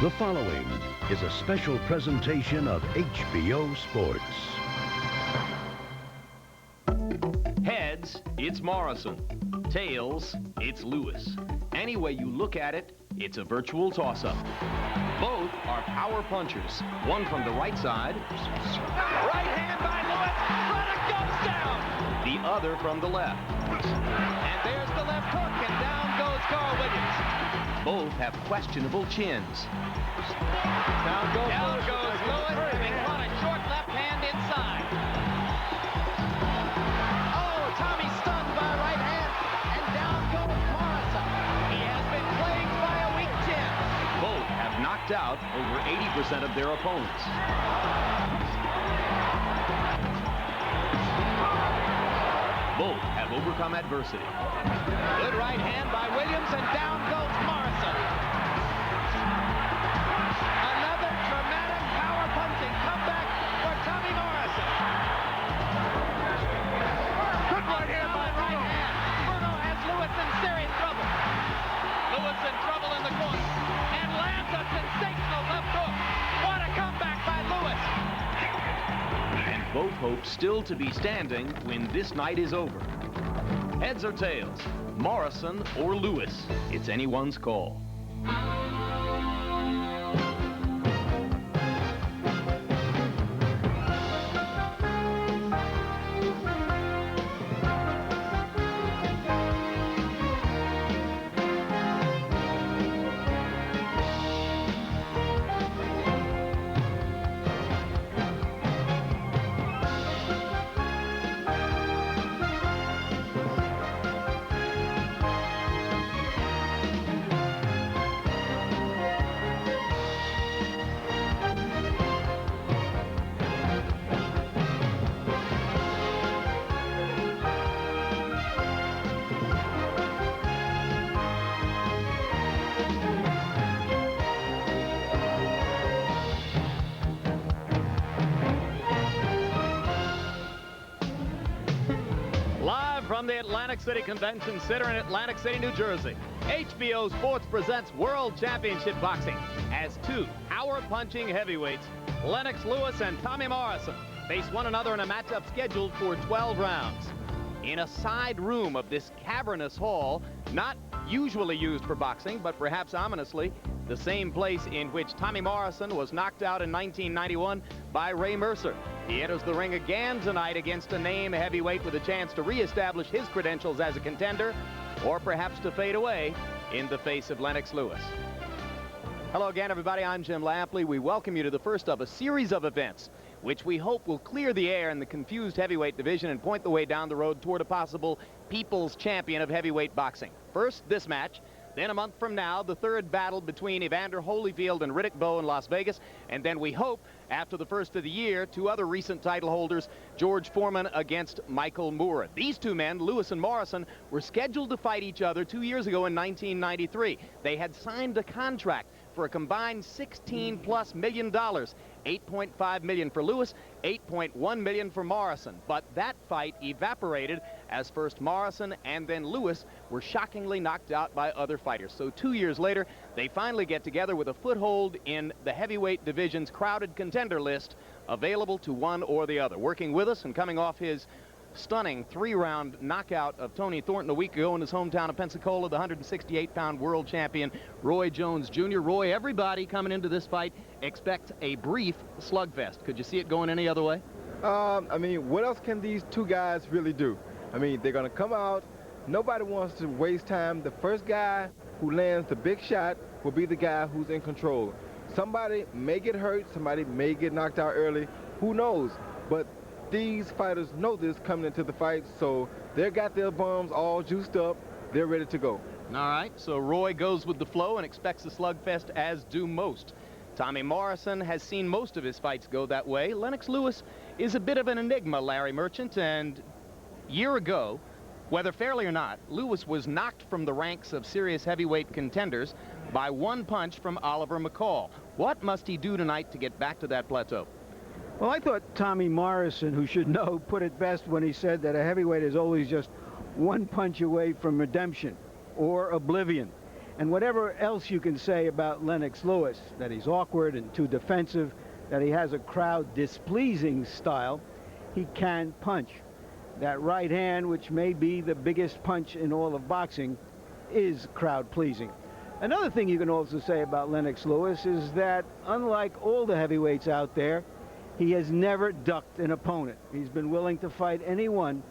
The following is a special presentation of HBO Sports. Heads, it's Morrison. Tails, it's Lewis. Any way you look at it, it's a virtual toss-up. Both are power punchers. One from the right side. Right hand by Lewis. Product goes down. The other from the left. And there's the left hook, and down goes Carl Williams. Both have questionable chins. Down goes Lewis, having caught a short left hand inside. Oh, Tommy stunned by right hand, and down goes Morrison. He has been plagued by a weak chin. Both have knocked out over 80% of their opponents. Both have overcome adversity. Good right hand by Williams, and down goes Morrison. Another dramatic power punching comeback for Tommy Morrison. Good right hand by right hand. Bruno has Lewis in serious trouble. Lewis in trouble in the corner, and lands a sensational left hook. What a comeback by Lewis. And both hope still to be standing when this night is over. Heads or tails, Morrison or Lewis, it's anyone's call. From the Atlantic City Convention Center in Atlantic City, New Jersey, HBO Sports presents World Championship Boxing as two power-punching heavyweights, Lennox Lewis and Tommy Morrison, face one another in a matchup scheduled for 12 rounds. In a side room of this cavernous hall, not usually used for boxing, but perhaps ominously, the same place in which Tommy Morrison was knocked out in 1991 by Ray Mercer. He enters the ring again tonight against a name heavyweight with a chance to reestablish his credentials as a contender, or perhaps to fade away in the face of Lennox Lewis. Hello again, everybody. I'm Jim Lampley. We welcome you to the first of a series of events which we hope will clear the air in the confused heavyweight division and point the way down the road toward a possible people's champion of heavyweight boxing. First, this match. Then a month from now, the third battle between Emanuel Holyfield and Riddick Bowe in Las Vegas. And then we hope, after the first of the year, two other recent title holders, George Foreman against Michael Moore. These two men, Lewis and Morrison, were scheduled to fight each other 2 years ago in 1993. They had signed a contract for a combined $16+ million. $8.5 million for Lewis, $8.1 million for Morrison. But that fight evaporated as first Morrison and then Lewis were shockingly knocked out by other fighters. So 2 years later, they finally get together with a foothold in the heavyweight division's crowded contender list, available to one or the other. Working with us and coming off his stunning 3-round knockout of Tony Thornton a week ago in his hometown of Pensacola, the 168-pound world champion, Roy Jones Jr. Roy, everybody coming into this fight expects a brief slugfest. Could you see it going any other way? I mean, what else can these two guys really do? I mean, they're going to come out. Nobody wants to waste time. The first guy who lands the big shot will be the guy who's in control. Somebody may get hurt. Somebody may get knocked out early. Who knows? But these fighters know this coming into the fight, so they've got their bums all juiced up. They're ready to go. All right, so Roy goes with the flow and expects a slugfest, as do most. Tommy Morrison has seen most of his fights go that way. Lennox Lewis is a bit of an enigma, Larry Merchant, and a year ago, whether fairly or not, Lewis was knocked from the ranks of serious heavyweight contenders by one punch from Oliver McCall. What must he do tonight to get back to that plateau? Well, I thought Tommy Morrison, who should know, put it best when he said that a heavyweight is always just one punch away from redemption or oblivion. And whatever else you can say about Lennox Lewis, that he's awkward and too defensive, that he has a crowd displeasing style, he can punch. That right hand, which may be the biggest punch in all of boxing, is crowd pleasing. Another thing you can also say about Lennox Lewis is that, unlike all the heavyweights out there, he has never ducked an opponent. He's been willing to fight anyone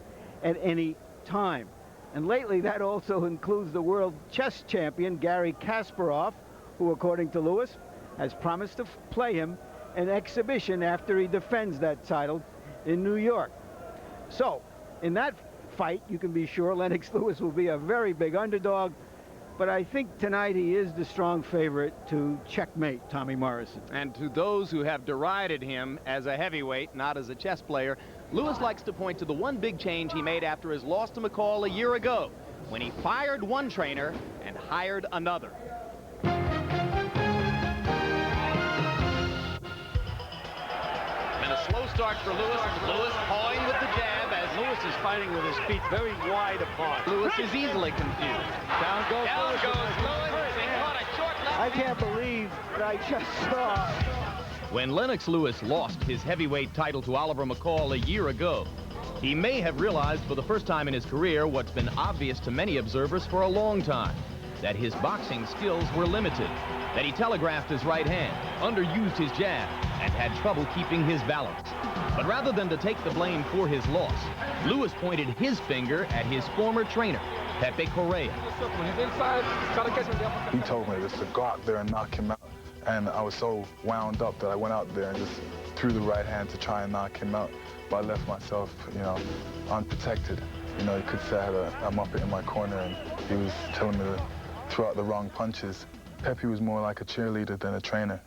at any time. And lately, that also includes the world chess champion, Garry Kasparov, who, according to Lewis, has promised to play him an exhibition after he defends that title in New York. So, in that fight, you can be sure Lennox Lewis will be a very big underdog, but I think tonight he is the strong favorite to checkmate Tommy Morrison. And to those who have derided him as a heavyweight, not as a chess player, Lewis likes to point to the one big change he made after his loss to McCall a year ago, when he fired one trainer and hired another. And a slow start for Lewis. Lewis pawing with the jab as Lewis is fighting with his feet very wide apart. Lewis is easily confused. Down goes Lewis. He caught a short left. I can't believe what I just saw. When Lennox Lewis lost his heavyweight title to Oliver McCall a year ago, he may have realized for the first time in his career what's been obvious to many observers for a long time, that his boxing skills were limited, that he telegraphed his right hand, underused his jab, and had trouble keeping his balance. But rather than to take the blame for his loss, Lewis pointed his finger at his former trainer, Pepe Correa. He told me just to go out there and knock him out. And I was so wound up that I went out there and just threw the right hand to try and knock him out. But I left myself, you know, unprotected. You know, you could say I had a Muppet in my corner and he was telling me to throw out the wrong punches. Pepe was more like a cheerleader than a trainer.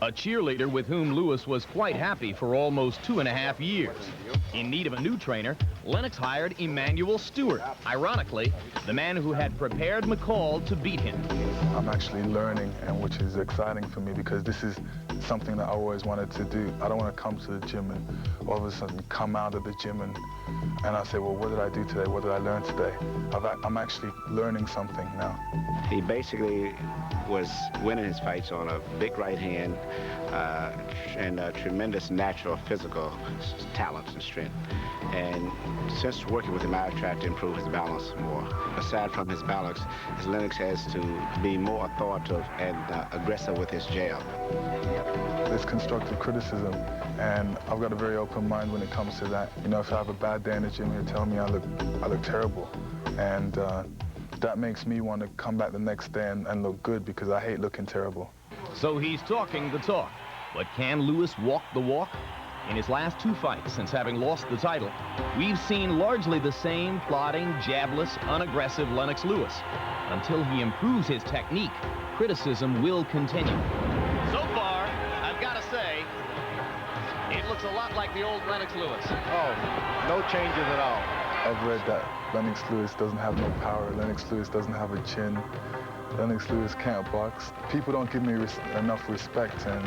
A cheerleader with whom Lewis was quite happy for almost 2.5 years. In need of a new trainer, Lennox hired Emanuel Steward, ironically, the man who had prepared McCall to beat him. I'm actually learning, and which is exciting for me because this is something that I always wanted to do. I don't want to come to the gym and all of a sudden come out of the gym and I say, well, what did I do today? What did I learn today? I'm actually learning something now. He basically was winning his fights on a big right hand and tremendous natural physical talents and strength. And since working with him, I've tried to improve his balance more. Aside from his balance, Lennox has to be more authoritative and aggressive with his jab. There's constructive criticism, and I've got a very open mind when it comes to that. You know, if I have a bad day in the gym, he'll tell me I look terrible. And that makes me want to come back the next day and look good because I hate looking terrible. So he's talking the talk, but can Lewis walk the walk? In his last 2 fights since having lost the title, we've seen largely the same plodding, jabless, unaggressive Lennox Lewis. Until he improves his technique, criticism will continue. So far, I've got to say, it looks a lot like the old Lennox Lewis. Oh, no changes at all. I've read that Lennox Lewis doesn't have no power. Lennox Lewis doesn't have a chin. Lennox Lewis can't box. People don't give me enough respect, and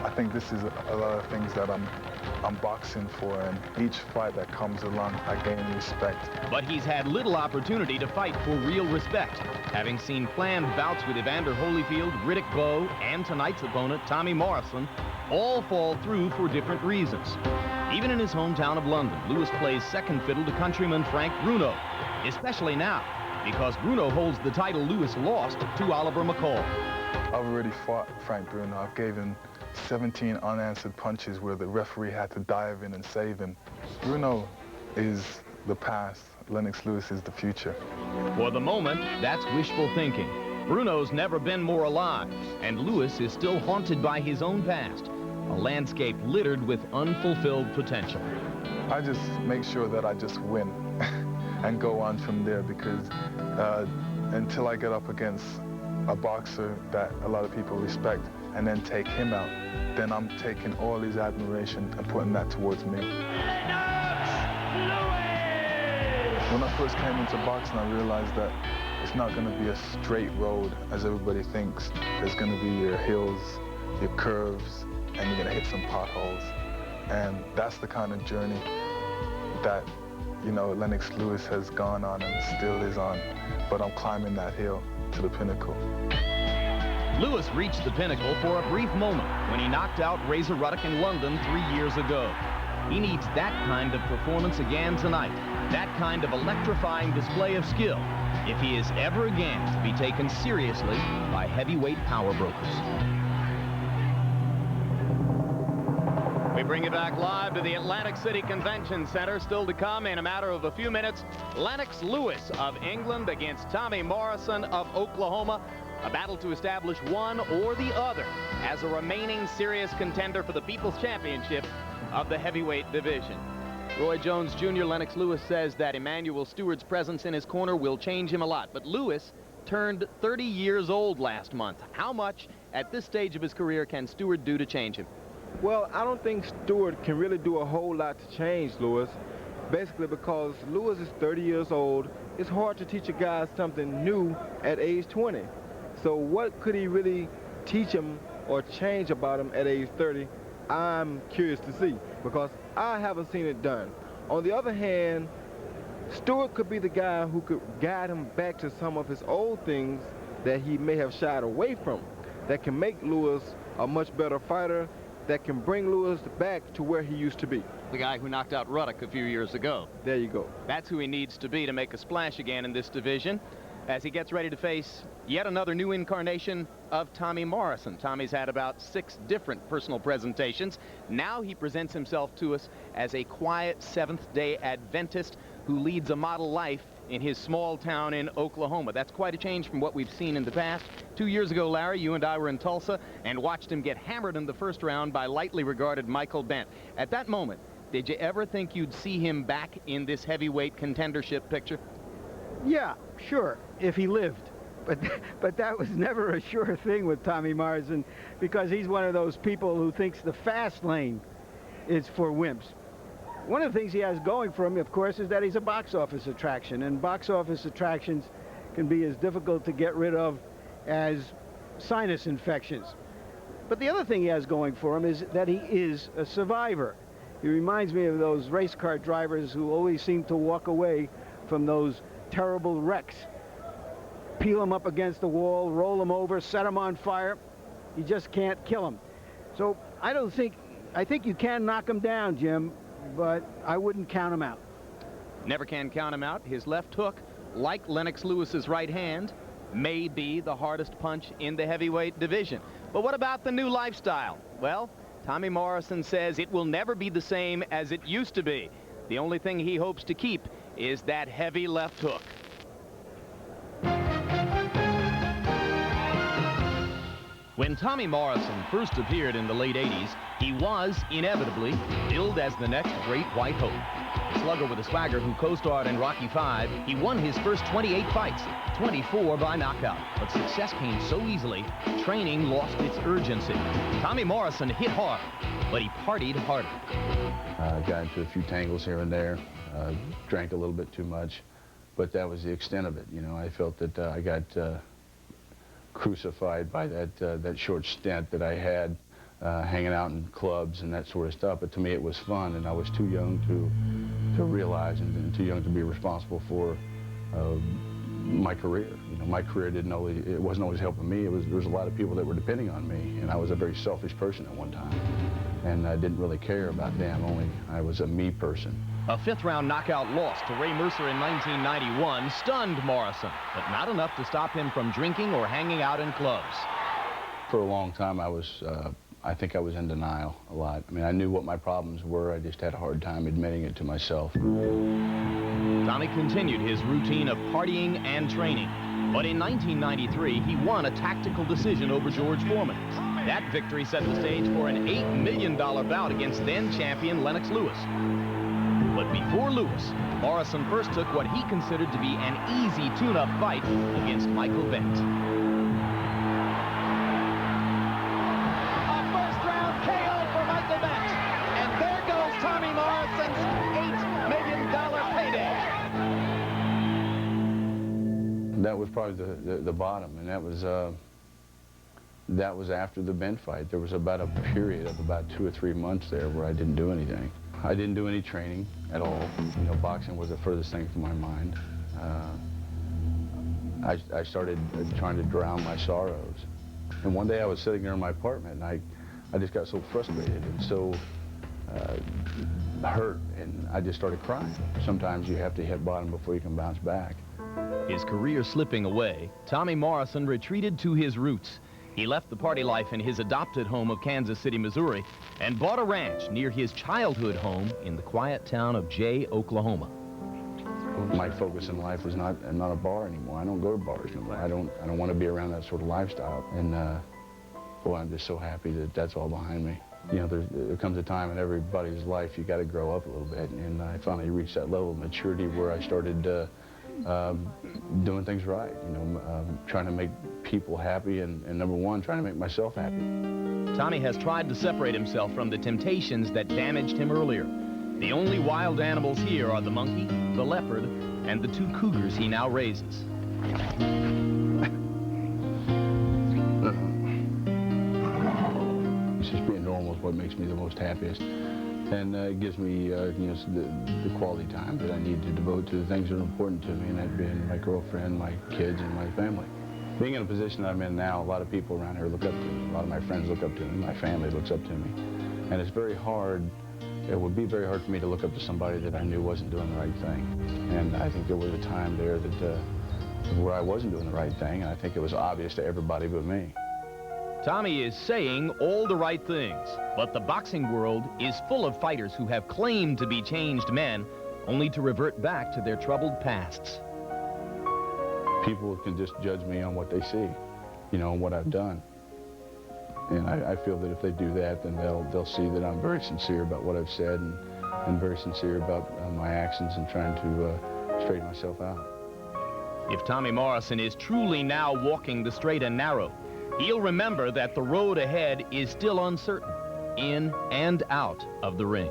I think this is a lot of things that I'm boxing for, and each fight that comes along, I gain respect. But he's had little opportunity to fight for real respect, having seen planned bouts with Evander Holyfield, Riddick Bowe, and tonight's opponent, Tommy Morrison, all fall through for different reasons. Even in his hometown of London, Lewis plays second fiddle to countryman Frank Bruno, especially now, because Bruno holds the title Lewis lost to Oliver McCall. I've already fought Frank Bruno. I've gave him 17 unanswered punches where the referee had to dive in and save him. Bruno is the past. Lennox Lewis is the future. For the moment, that's wishful thinking. Bruno's never been more alive, and Lewis is still haunted by his own past, a landscape littered with unfulfilled potential. I just make sure that I just win and go on from there because until I get up against a boxer that a lot of people respect and then take him out, then I'm taking all his admiration and putting that towards me. When I first came into boxing, I realized that it's not going to be a straight road as everybody thinks. There's going to be your hills, your curves, and you're going to hit some potholes. And that's the kind of journey that, you know, Lennox Lewis has gone on and still is on. But I'm climbing that hill. to the pinnacle. Lewis reached the pinnacle for a brief moment when he knocked out Razor Ruddock in London 3 years ago. He needs that kind of performance again tonight, that kind of electrifying display of skill, if he is ever again to be taken seriously by heavyweight power brokers. We bring you back live to the Atlantic City Convention Center. Still to come in a matter of a few minutes, Lennox Lewis of England against Tommy Morrison of Oklahoma. A battle to establish one or the other as a remaining serious contender for the People's Championship of the heavyweight division. Roy Jones Jr. Lennox Lewis says that Emanuel Steward's presence in his corner will change him a lot. But Lewis turned 30 years old last month. How much at this stage of his career can Steward do to change him? Well, I don't think Steward can really do a whole lot to change Lewis. Basically because Lewis is 30 years old. It's hard to teach a guy something new at age 20. So what could he really teach him or change about him at age 30? I'm curious to see, because I haven't seen it done. On the other hand, Steward could be the guy who could guide him back to some of his old things that he may have shied away from, that can make Lewis a much better fighter, that can bring Lewis back to where he used to be. The guy who knocked out Ruddock a few years ago. There you go. That's who he needs to be to make a splash again in this division, as he gets ready to face yet another new incarnation of Tommy Morrison. Tommy's had about 6 different personal presentations. Now he presents himself to us as a quiet Seventh-day Adventist who leads a model life in his small town in Oklahoma. That's quite a change from what we've seen in the past. 2 years ago, Larry, you and I were in Tulsa and watched him get hammered in the first round by lightly regarded Michael Bent. At that moment, did you ever think you'd see him back in this heavyweight contendership picture? Yeah, sure, if he lived. But that was never a sure thing with Tommy Morrison, because he's one of those people who thinks the fast lane is for wimps. One of the things he has going for him, of course, is that he's a box office attraction, and box office attractions can be as difficult to get rid of as sinus infections. But the other thing he has going for him is that he is a survivor. He reminds me of those race car drivers who always seem to walk away from those terrible wrecks. Peel them up against the wall, roll them over, set them on fire. You just can't kill them. So I think you can knock him down, Jim, but I wouldn't count him out. Never can count him out. His left hook, like Lennox Lewis's right hand, may be the hardest punch in the heavyweight division. But what about the new lifestyle? Well, Tommy Morrison says it will never be the same as it used to be. The only thing he hopes to keep is that heavy left hook. When Tommy Morrison first appeared in the late 80s, he was, inevitably, billed as the next great white hope. A slugger with a swagger who co-starred in Rocky V, he won his first 28 fights, 24 by knockout. But success came so easily, training lost its urgency. Tommy Morrison hit hard, but he partied harder. Got into a few tangles here and there, drank a little bit too much, but that was the extent of it. You know, I felt that I got crucified by that short stint that I had hanging out in clubs and that sort of stuff. But to me, it was fun, and I was too young to realize and too young to be responsible for my career. You know, my career it wasn't always helping me. There was a lot of people that were depending on me, and I was a very selfish person at one time, and I didn't really care about them. Only I was a me person. A 5th-round knockout loss to Ray Mercer in 1991 stunned Morrison, but not enough to stop him from drinking or hanging out in clubs. For a long time, I think I was in denial a lot. I mean, I knew what my problems were. I just had a hard time admitting it to myself. Tommy continued his routine of partying and training. But in 1993, he won a tactical decision over George Foreman. That victory set the stage for an $8 million bout against then-champion Lennox Lewis. But before Lewis, Morrison first took what he considered to be an easy tune-up fight against Michael Bent. A first-round KO for Michael Bent. And there goes Tommy Morrison's $8 million payday. That was probably the bottom, and that was after the Bent fight. There was about a period of about 2 or 3 months there where I didn't do anything. I didn't do any training at all. You know, boxing was the furthest thing from my mind. I started trying to drown my sorrows. And one day I was sitting there in my apartment, and I just got so frustrated and so hurt, and I just started crying. Sometimes you have to hit bottom before you can bounce back. His career slipping away, Tommy Morrison retreated to his roots. He left the party life in his adopted home of Kansas City, Missouri, and bought a ranch near his childhood home in the quiet town of Jay, Oklahoma. My focus in life was not a bar anymore. I don't go to bars anymore. I don't want to be around that sort of lifestyle. And boy, I'm just so happy that that's all behind me. You know, there comes a time in everybody's life you got to grow up a little bit, and I finally reached that level of maturity where I started doing things right. You know, trying to make people happy, and number one, trying to make myself happy. Tommy has tried to separate himself from the temptations that damaged him earlier. The only wild animals here are the monkey, the leopard, and the 2 cougars he now raises. Just being normal is what makes me the most happiest, and it gives me you know, the quality time that I need to devote to the things that are important to me, and that being my girlfriend, my kids, and my family. Being in a position that I'm in now, a lot of people around here look up to me. A lot of my friends look up to me. My family looks up to me, and it's very hard. It would be very hard for me to look up to somebody that I knew wasn't doing the right thing. And I think there was a time there that where I wasn't doing the right thing, and I think it was obvious to everybody but me. Tommy is saying all the right things, but the boxing world is full of fighters who have claimed to be changed men, only to revert back to their troubled pasts. People can just judge me on what they see, you know, and what I've done. And I feel that if they do that, then they'll see that I'm very sincere about what I've said, and very sincere about my actions and trying to straighten myself out. If Tommy Morrison is truly now walking the straight and narrow, he'll remember that the road ahead is still uncertain, in and out of the ring.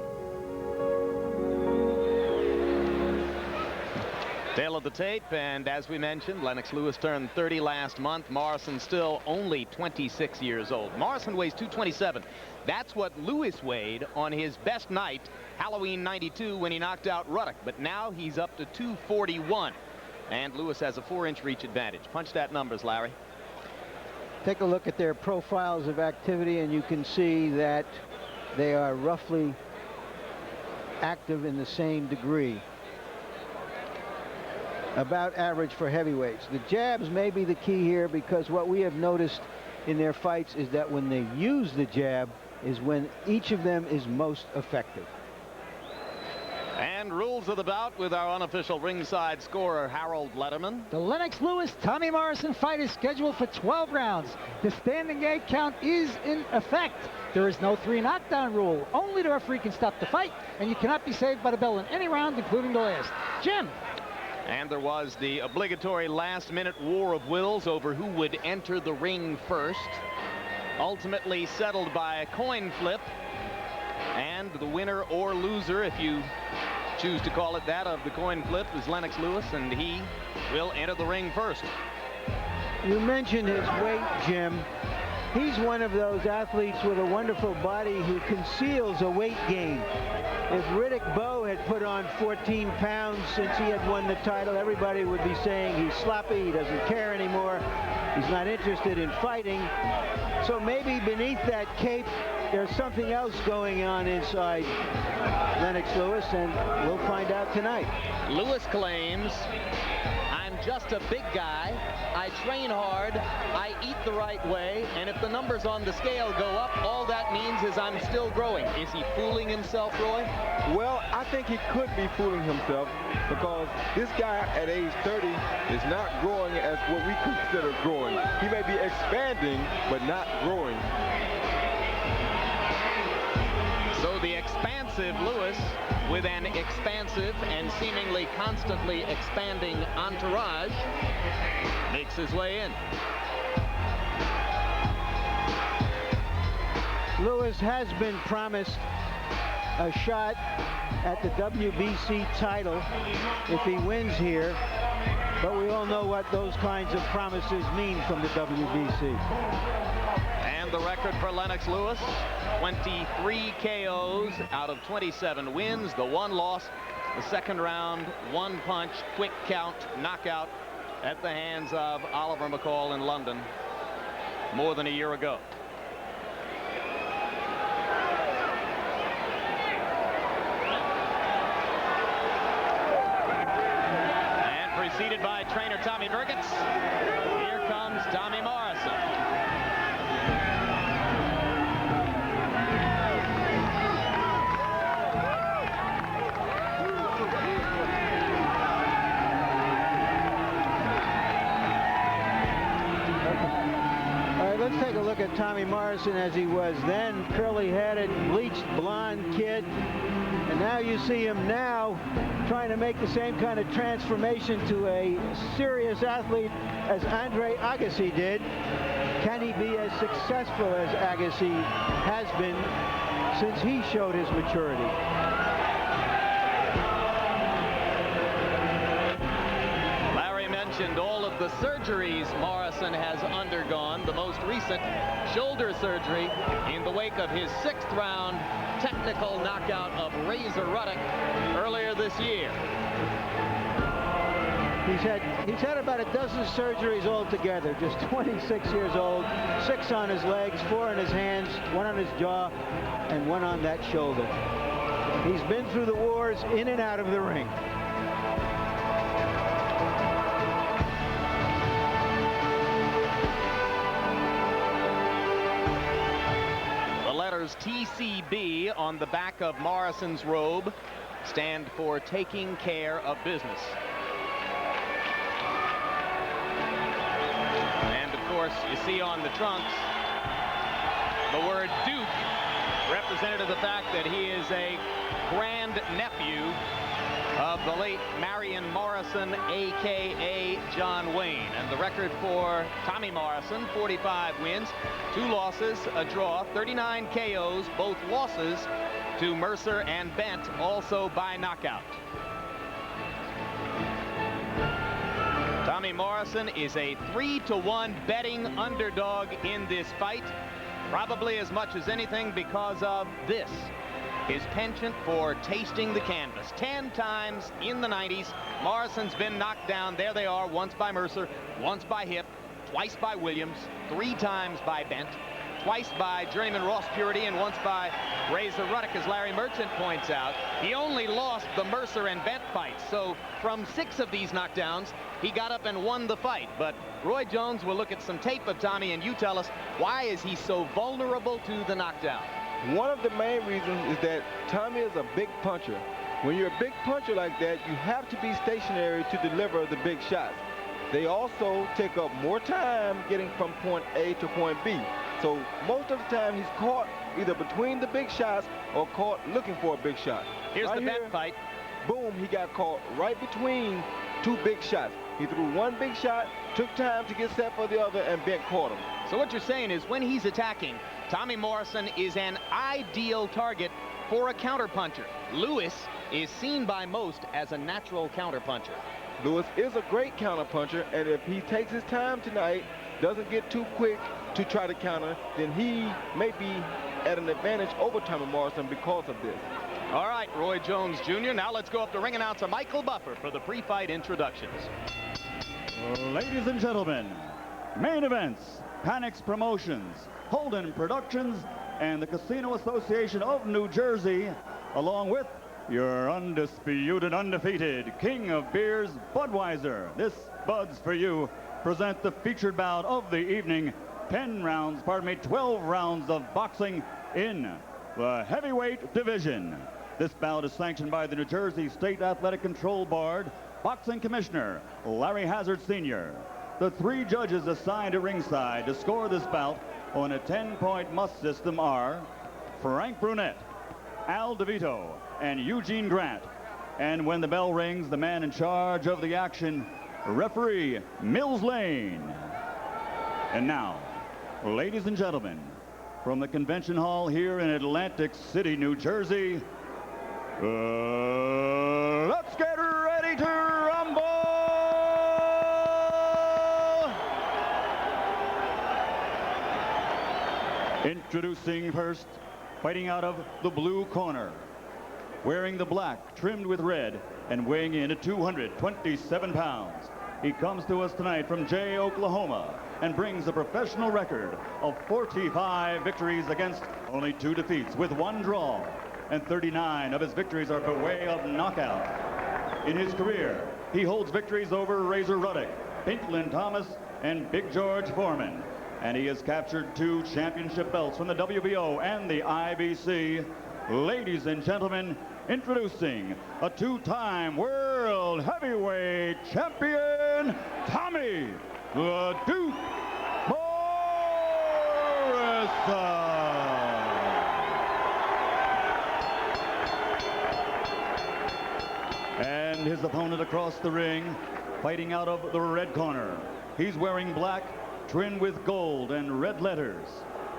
Tail of the tape, and as we mentioned, Lennox Lewis turned 30 last month. Morrison still only 26 years old. Morrison weighs 227. That's what Lewis weighed on his best night, Halloween '92, when he knocked out Ruddock. But now he's up to 241, and Lewis has a 4-inch reach advantage. Punch that numbers, Larry. Take a look at their profiles of activity, and you can see that they are roughly active in the same degree. About average for heavyweights. The jabs may be the key here, because what we have noticed in their fights is that when they use the jab is when each of them is most effective. And rules of the bout with our unofficial ringside scorer, Harold Letterman. The Lennox Lewis-Tommy Morrison fight is scheduled for 12 rounds. The standing 8 count is in effect. There is no 3 knockdown rule. Only the referee can stop the fight, and you cannot be saved by the bell in any round, including the last. Jim. And there was the obligatory last-minute war of wills over who would enter the ring first. Ultimately settled by a coin flip. And the winner or loser, if you choose to call it that, of the coin flip is Lennox Lewis, and he will enter the ring first. You mentioned his weight, Jim. He's one of those athletes with a wonderful body who conceals a weight gain. If Bowe had put on 14 pounds since he had won the title, everybody would be saying he's sloppy, he doesn't care anymore, he's not interested in fighting. So maybe beneath that cape, there's something else going on inside Lennox Lewis, and we'll find out tonight. Lewis claims, I'm just a big guy, I train hard, I eat the right way, and if the numbers on the scale go up, all that means is I'm still growing. Is he fooling himself, Roy? Well, I think he could be fooling himself, because this guy at age 30 is not growing as what we consider growing. He may be expanding, but not growing. So the expansive Lewis, with an expansive and seemingly constantly expanding entourage, makes his way in. Lewis has been promised a shot at the WBC title if he wins here, but we all know what those kinds of promises mean from the WBC. And the record for Lennox Lewis, 23 KOs out of 27 wins. The 1 loss, the second round, 1 punch, quick count, knockout at the hands of Oliver McCall in London more than a year ago. And preceded by trainer Tommy Burgess, here comes Tommy Morrison. Let's take a look at Tommy Morrison as he was then, curly-headed, bleached blonde kid. And now you see him now trying to make the same kind of transformation to a serious athlete as Andre Agassi did. Can he be as successful as Agassi has been since he showed his maturity? All of the surgeries Morrison has undergone, the most recent shoulder surgery in the wake of his 6th round technical knockout of Razor Ruddock earlier this year. He's had about a dozen surgeries altogether, just 26 years old, 6 on his legs, 4 on his hands, 1 on his jaw, and 1 on that shoulder. He's been through the wars in and out of the ring. TCB on the back of Morrison's robe stand for taking care of business. And of course, you see on the trunks the word Duke, representative of the fact that he is a grand nephew of the late Marion Morrison, a.k.a. John Wayne. And the record for Tommy Morrison, 45 wins, 2 losses, a draw, 39 KOs, both losses to Mercer and Bent, also by knockout. Tommy Morrison is a 3-to-1 betting underdog in this fight, probably as much as anything because of this. His penchant for tasting the canvas. 10 times in the 90s, Morrison's been knocked down. There they are, once by Mercer, once by Hip, twice by Williams, 3 times by Bent, twice by journeyman Ross Purity, and once by Razor Ruddock, as Larry Merchant points out. He only lost the Mercer and Bent fights, so from 6 of these knockdowns, he got up and won the fight. But Roy Jones will look at some tape of Tommy, and you tell us, why is he so vulnerable to the knockdown? One of the main reasons is that Tommy is a big puncher. When you're a big puncher like that, you have to be stationary to deliver the big shots. They also take up more time getting from point A to point B. So most of the time he's caught either between the big shots or caught looking for a big shot. Here's the Bent fight. Boom, he got caught right between 2 big shots. He threw 1 big shot, took time to get set for the other, and Bent caught him. So what you're saying is when he's attacking, Tommy Morrison is an ideal target for a counterpuncher. Lewis is seen by most as a natural counterpuncher. Lewis is a great counterpuncher, and if he takes his time tonight, doesn't get too quick to try to counter, then he may be at an advantage over Tommy Morrison because of this. All right, Roy Jones Jr. Now let's go up to ring announcer Michael Buffer for the pre-fight introductions. Ladies and gentlemen, main events, Panics Promotions, Holden Productions, and the Casino Association of New Jersey, along with your undisputed, undefeated King of Beers, Budweiser. This Bud's for You present the featured bout of the evening, 12 rounds of boxing in the heavyweight division. This bout is sanctioned by the New Jersey State Athletic Control Board, Boxing Commissioner Larry Hazard Sr. The 3 judges assigned at ringside to score this bout on a 10-point must system are Frank Brunette, Al DeVito, and Eugene Grant. And when the bell rings, the man in charge of the action, referee Mills Lane. And now, ladies and gentlemen, from the convention hall here in Atlantic City, New Jersey, let's get ready to rumble! Introducing first, fighting out of the blue corner, wearing the black trimmed with red and weighing in at 227 pounds, He comes to us tonight from Jay, Oklahoma, and brings a professional record of 45 victories against only 2 defeats with 1 draw. And 39 of his victories are by way of knockout. In his career, he holds victories over Razor Ruddock, Pinklin Thomas, and Big George Foreman. And he has captured 2 championship belts from the WBO and the IBC. Ladies and gentlemen, introducing a 2-time world heavyweight champion, Tommy The Duke Morrison. And his opponent across the ring, fighting out of the red corner. He's wearing black, trimmed with gold and red letters.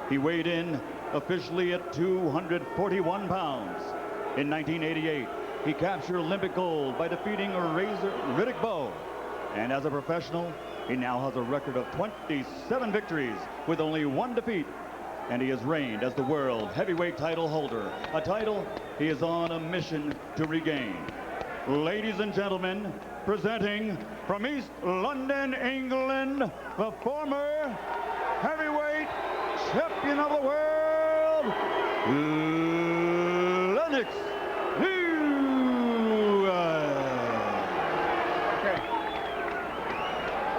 He weighed in officially at 241 pounds. In 1988, he captured Olympic gold by defeating Riddick Bowe. And as a professional, he now has a record of 27 victories with only 1 defeat. And he has reigned as the world heavyweight title holder, a title he is on a mission to regain. Ladies and gentlemen, presenting from East London, England, the former heavyweight champion of the world, Lennox Lewis.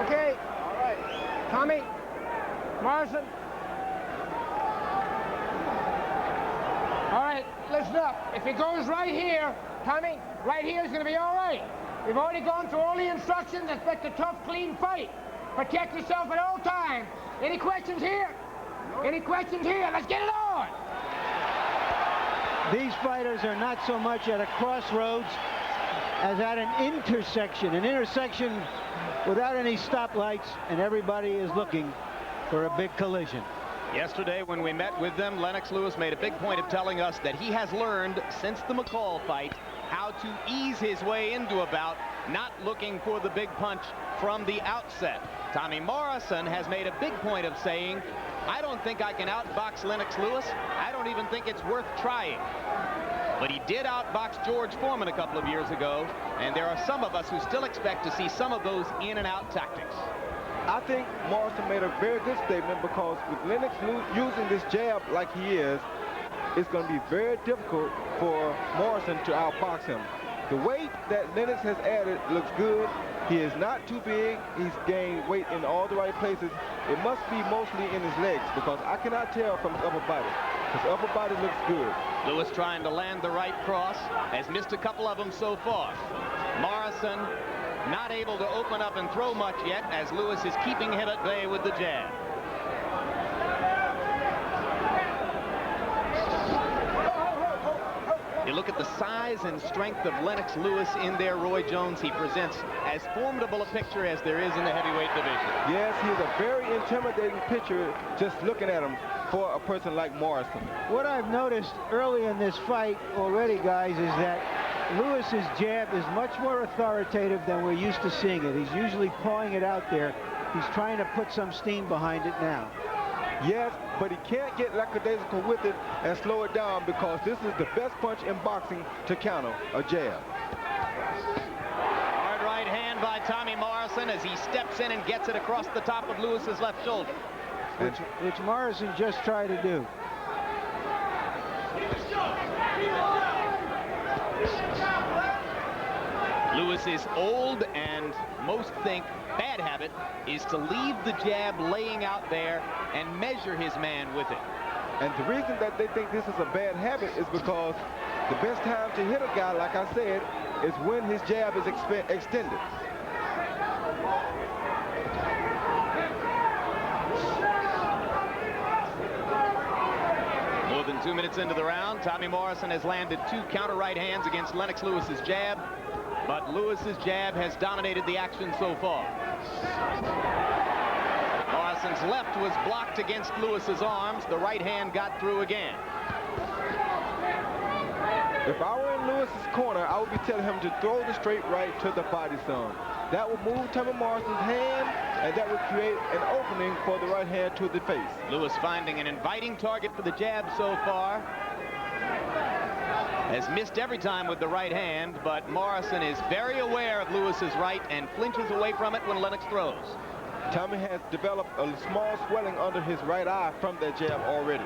Okay. All right. Tommy, Morrison. All right, listen up. If he goes right here, Tommy, right here is going to be all right. We've already gone through all the instructions. Expect a tough, clean fight. Protect yourself at all times. Any questions here? Any questions here? Let's get it on. These fighters are not so much at a crossroads as at an intersection without any stoplights, and everybody is looking for a big collision. Yesterday, when we met with them, Lennox Lewis made a big point of telling us that he has learned since the McCall fight how to ease his way into a bout, not looking for the big punch from the outset. Tommy Morrison has made a big point of saying, I don't think I can outbox Lennox Lewis. I don't even think it's worth trying. But he did outbox George Foreman a couple of years ago, and there are some of us who still expect to see some of those in and out tactics. I think Morrison made a very good statement, because with Lennox using this jab like he is, it's going to be very difficult for Morrison to outbox him. The weight that Lennox has added looks good. He is not too big. He's gained weight in all the right places. It must be mostly in his legs, because I cannot tell from his upper body. His upper body looks good. Lewis trying to land the right cross, has missed a couple of them so far. Morrison not able to open up and throw much yet, as Lewis is keeping him at bay with the jab. You look at the size and strength of Lennox Lewis in there, Roy Jones. He presents as formidable a picture as there is in the heavyweight division. Yes, he's a very intimidating picture just looking at him for a person like Morrison. What I've noticed early in this fight already, guys, is that Lewis's jab is much more authoritative than we're used to seeing it. He's usually pawing it out there. He's trying to put some steam behind it now. Yes, but he can't get lackadaisical with it and slow it down, because this is the best punch in boxing to counter a jab. Hard right hand by Tommy Morrison as he steps in and gets it across the top of Lewis's left shoulder. Which Morrison just tried to do. Lewis is old, and most think bad habit is to leave the jab laying out there and measure his man with it. And the reason that they think this is a bad habit is because the best time to hit a guy, like I said, is when his jab is extended. More than 2 minutes into the round, Tommy Morrison has landed 2 counter right hands against Lennox Lewis's jab, but Lewis's jab has dominated the action so far. Morrison's left was blocked against Lewis's arms. The right hand got through again. If I were in Lewis's corner, I would be telling him to throw the straight right to the body some. That would move Tommy Morrison's hand, and that would create an opening for the right hand to the face. Lewis finding an inviting target for the jab so far. Has missed every time with the right hand, but Morrison is very aware of Lewis's right and flinches away from it when Lennox throws. Tommy has developed a small swelling under his right eye from that jab already.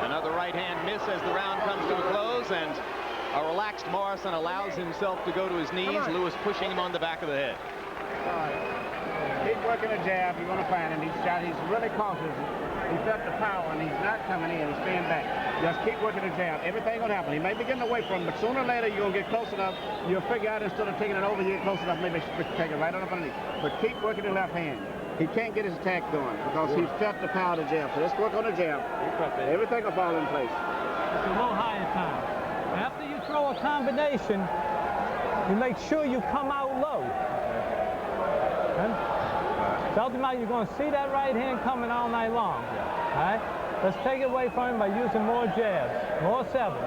Another right hand miss as the round comes to a close, and a relaxed Morrison allows himself to go to his knees. Lewis pushing him on the back of the head. Keep working the jab. You're going to find him. He's really cautious. He felt the power, and he's not coming in. He's staying back. Just keep working the jab. Everything will happen. He may be getting away from him, but sooner or later you'll get close enough. You'll figure out instead of taking it over, you get close enough, maybe take it right on up underneath. But keep working the left hand. He can't get his attack going because he's felt the power of the jab. So let's work on the jab. Everything will fall in place. It's a little higher time. After you throw a combination, you make sure you come out low. Tell them out, you're going to see that right hand coming all night long. All right? Let's take it away from him by using more jabs, more sevens.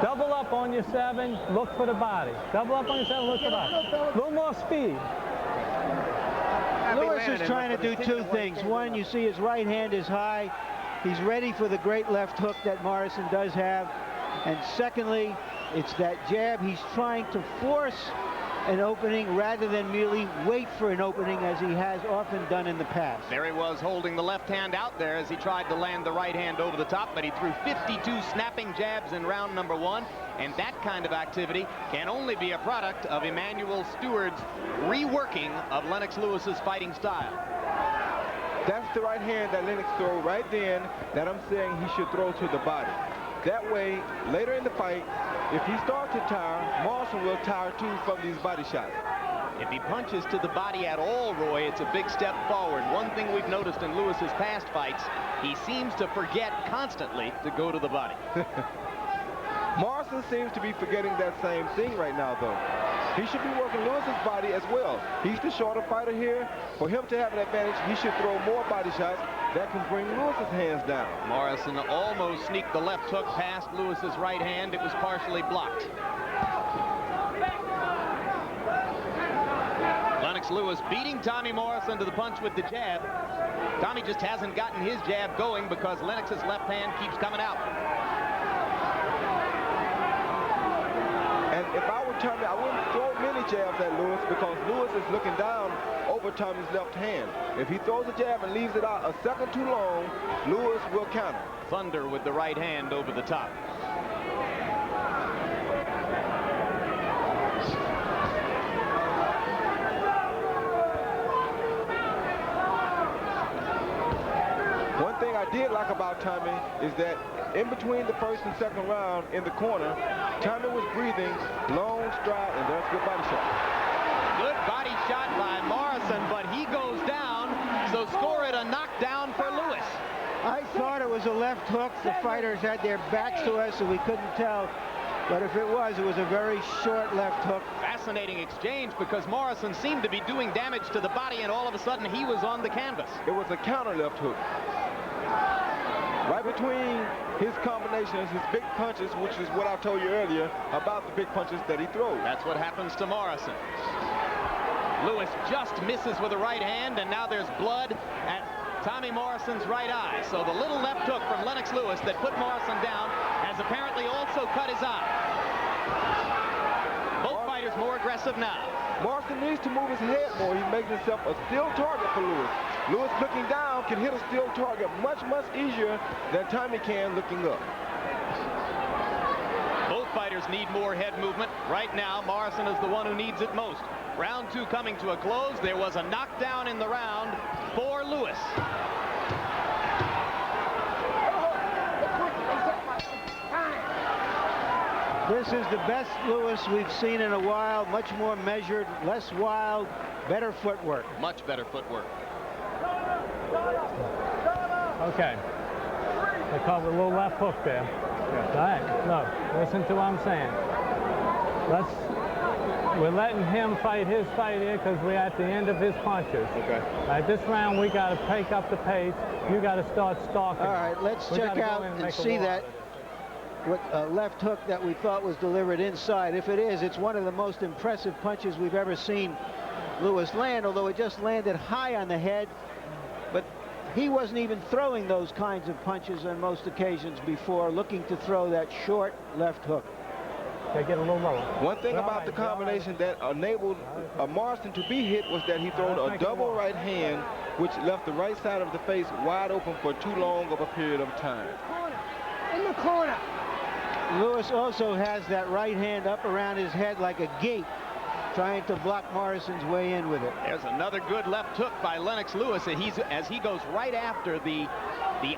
Double up on your seven, look for the body. Double up on your seven, look for the body. A little more speed. Lewis is trying to do two things. One, you see his right hand is high. He's ready for the great left hook that Morrison does have. And secondly, it's that jab. He's trying to force an opening rather than merely wait for an opening as he has often done in the past. There he was holding the left hand out there as he tried to land the right hand over the top, but he threw 52 snapping jabs in round number 1, and that kind of activity can only be a product of Emanuel Steward's reworking of Lennox Lewis's fighting style. That's the right hand that Lennox threw right then that I'm saying he should throw to the body. That way, later in the fight, if he starts to tire, Morrison will tire too from these body shots. If he punches to the body at all, Roy, it's a big step forward. One thing we've noticed in Lewis's past fights, he seems to forget constantly to go to the body. Morrison seems to be forgetting that same thing right now, though. He should be working Lewis's body as well. He's the shorter fighter here. For him to have an advantage, he should throw more body shots that can bring Lewis's hands down. Morrison almost sneaked the left hook past Lewis's right hand. It was partially blocked. Lennox Lewis beating Tommy Morrison to the punch with the jab. Tommy just hasn't gotten his jab going because Lennox's left hand keeps coming out. And if I were Tommy, I wouldn't throw many jabs at Lewis because Lewis is looking down over Tommy's left hand. If he throws a jab and leaves it out a second too long, Lewis will counter. Thunder with the right hand over the top. One thing I did like about Tommy is that in between the first and second round in the corner, Tommy was breathing, long stride, and there's a good body shot. Good body shot by Morrison, but he goes down, so score it a knockdown for Lewis. I thought it was a left hook. The fighters had their backs to us, so we couldn't tell. But if it was a very short left hook. Fascinating exchange because Morrison seemed to be doing damage to the body, and all of a sudden he was on the canvas. It was a counter left hook. Right between his combinations, his big punches, which is what I told you earlier about the big punches that he throws. That's what happens to Morrison. Lewis just misses with the right hand, and now there's blood at Tommy Morrison's right eye. So the little left hook from Lennox Lewis that put Morrison down has apparently also cut his eye. Both fighters more aggressive now. Morrison needs to move his head more. He's making himself a still target for Lewis. Lewis looking down can hit a still target much, much easier than Tommy can looking up. Both fighters need more head movement. Right now, Morrison is the one who needs it most. Round 2 coming to a close. There was a knockdown in the round for Lewis. This is the best Lewis we've seen in a while. Much more measured, less wild, better footwork. Much better footwork. Okay. They call it a little left hook there. Yeah. All right, look, listen to what I'm saying. We're letting him fight his fight here because we're at the end of his punches. Okay. All right, this round we got to pick up the pace. You got to start stalking. All right, let's check out and see that left hook that we thought was delivered inside. If it is, it's one of the most impressive punches we've ever seen Lewis land, although it just landed high on the head. But he wasn't even throwing those kinds of punches on most occasions before, looking to throw that short left hook. They get a little lower. One thing about the combination that enabled Morrison to be hit was that he threw a double right hand, which left the right side of the face wide open for too long of a period of time. In the corner. Lewis also has that right hand up around his head like a gate, trying to block Morrison's way in with it. There's another good left hook by Lennox Lewis as he goes right after the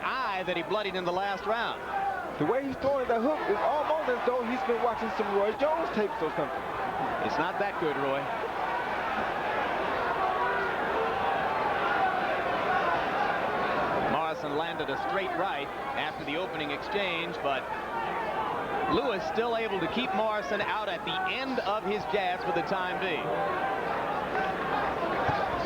eye that he bloodied in the last round. The way he's throwing that hook is almost as though he's been watching some Roy Jones tapes or something. It's not that good, Roy. Morrison landed a straight right after the opening exchange, but Lewis still able to keep Morrison out at the end of his jabs for the time being.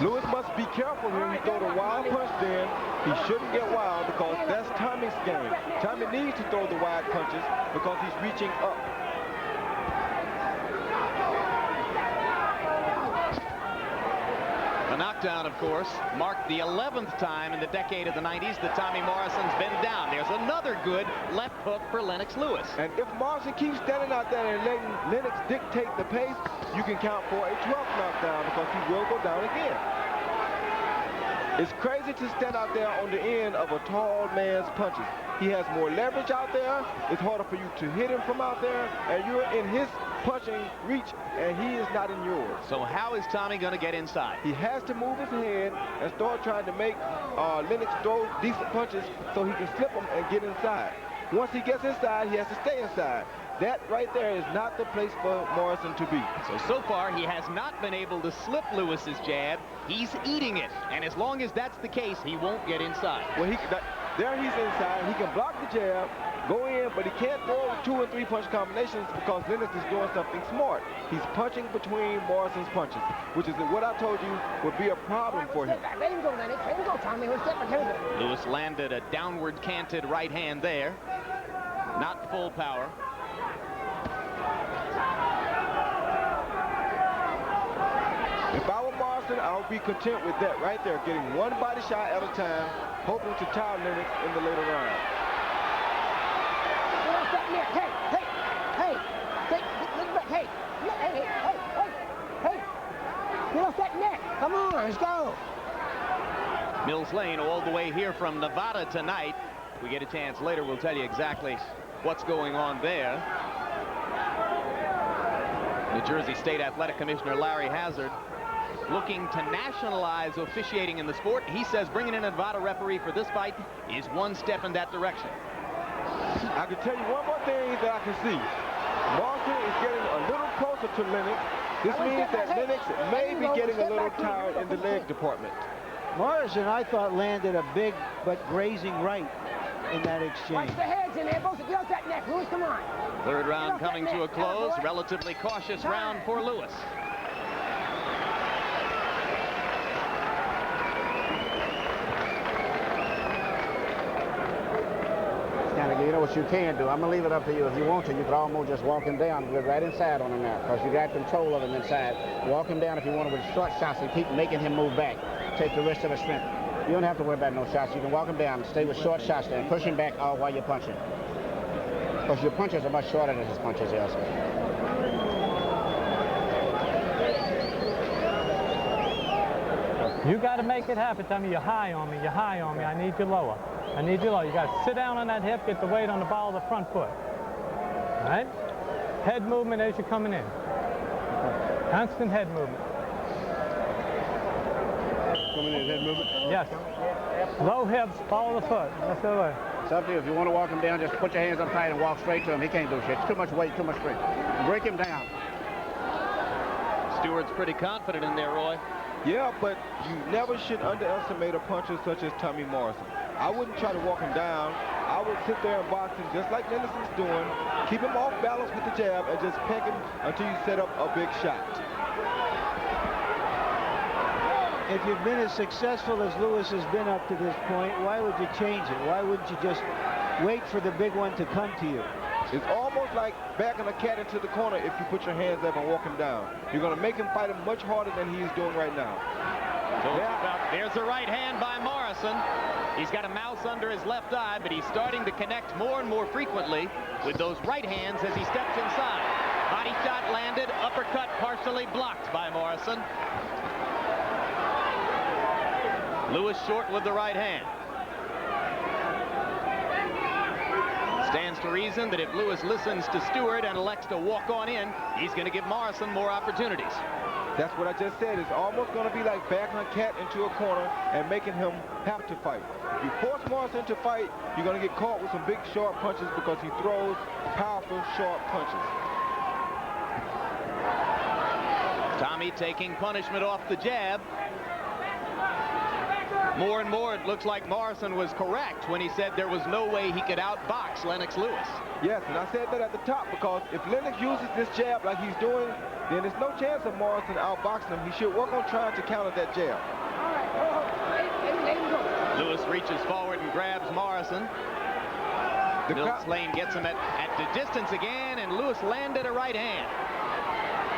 Lewis must be careful here. He throw the wild punch then. He shouldn't get wild because that's Tommy's game. Tommy needs to throw the wide punches because he's reaching up. The knockdown, of course, marked the 11th time in the decade of the 90s that Tommy Morrison's been down. There's another good left hook for Lennox Lewis. And if Morrison keeps standing out there and letting Lennox dictate the pace, you can count for a 12th knockdown because he will go down again. It's crazy to stand out there on the end of a tall man's punches. He has more leverage out there. It's harder for you to hit him from out there, and you're in his punching reach, and he is not in yours. So how is Tommy going to get inside? He has to move his head and start trying to make Lennox throw decent punches so he can slip them and get inside. Once he gets inside, he has to stay inside. That right there is not the place for Morrison to be. So far, he has not been able to slip Lewis's jab. He's eating it, and as long as that's the case, he won't get inside. Well, there he's inside. He can block the jab, go in, but he can't throw 2 and 3 punch combinations because Lennox is doing something smart. He's punching between Morrison's punches, which is what I told you would be a problem for him. Let him go, Lennox. Let him go, Tommy. Lewis landed a downward canted right hand there. Not full power. If I were Morrison, I would be content with that right there, getting one body shot at a time, hoping to tire Lennox in the later round. Get off that neck. Come on, let's go. Mills Lane all the way here from Nevada tonight. If we get a chance later, we'll tell you exactly what's going on there. New Jersey State Athletic Commissioner Larry Hazard looking to nationalize officiating in the sport. He says bringing in a Nevada referee for this fight is one step in that direction. I can tell you one more thing that I can see. Morrison is getting a little closer to Lennox. This means that Lennox may be getting a little tired in the leg department. Morrison, I thought, landed a big but grazing right in that exchange. Watch the heads in there, both. Get off that neck, Lewis. Come on. Third round coming to a close. Relatively cautious round for Lewis. You know what you can do. I'm going to leave it up to you. If you want to, you could almost just walk him down, get right inside on him now, because you got control of him inside. Walk him down if you want to with short shots and keep making him move back. Take the rest of his strength. You don't have to worry about no shots. You can walk him down and stay with short shots there and push him back all while you're punching. Because your punches are much shorter than his punches, also. You got to make it happen, Tommy. You're high on me. You're high on me. I need you lower. I need you lower. You got to sit down on that hip, get the weight on the ball of the front foot. All right? Head movement as you're coming in. Constant head movement. Coming in, head movement? Yes. Low hips, follow the foot. That's the way. It's up to you. If you want to walk him down, just put your hands up tight and walk straight to him. He can't do shit. It's too much weight, too much strength. Break him down. Steward's pretty confident in there, Roy. Yeah, but you never should underestimate a puncher such as Tommy Morrison. I wouldn't try to walk him down. I would sit there and box him just like Lennox is doing. Keep him off balance with the jab and just peck him until you set up a big shot. If you've been as successful as Lewis has been up to this point, why would you change it? Why wouldn't you just wait for the big one to come to you? It's almost like backing a cat into the corner if you put your hands up and walk him down. You're going to make him fight him much harder than he is doing right now. Told you about. There's a right hand by Morrison. He's got a mouse under his left eye, but he's starting to connect more and more frequently with those right hands as he steps inside. Body shot landed, uppercut partially blocked by Morrison. Lewis short with the right hand. Stands to reason that if Lewis listens to Steward and elects to walk on in, he's going to give Morrison more opportunities. That's what I just said. It's almost going to be like backing a cat into a corner and making him have to fight. If you force Morrison to fight, you're going to get caught with some big, sharp punches because he throws powerful, sharp punches. Tommy taking punishment off the jab. More and more, it looks like Morrison was correct when he said there was no way he could outbox Lennox Lewis. Yes, and I said that at the top because if Lennox uses this jab like he's doing, then there's no chance of Morrison outboxing him. He should work on trying to counter that jab. Lewis reaches forward and grabs Morrison. Milt Lane gets him at the distance again, and Lewis landed a right hand.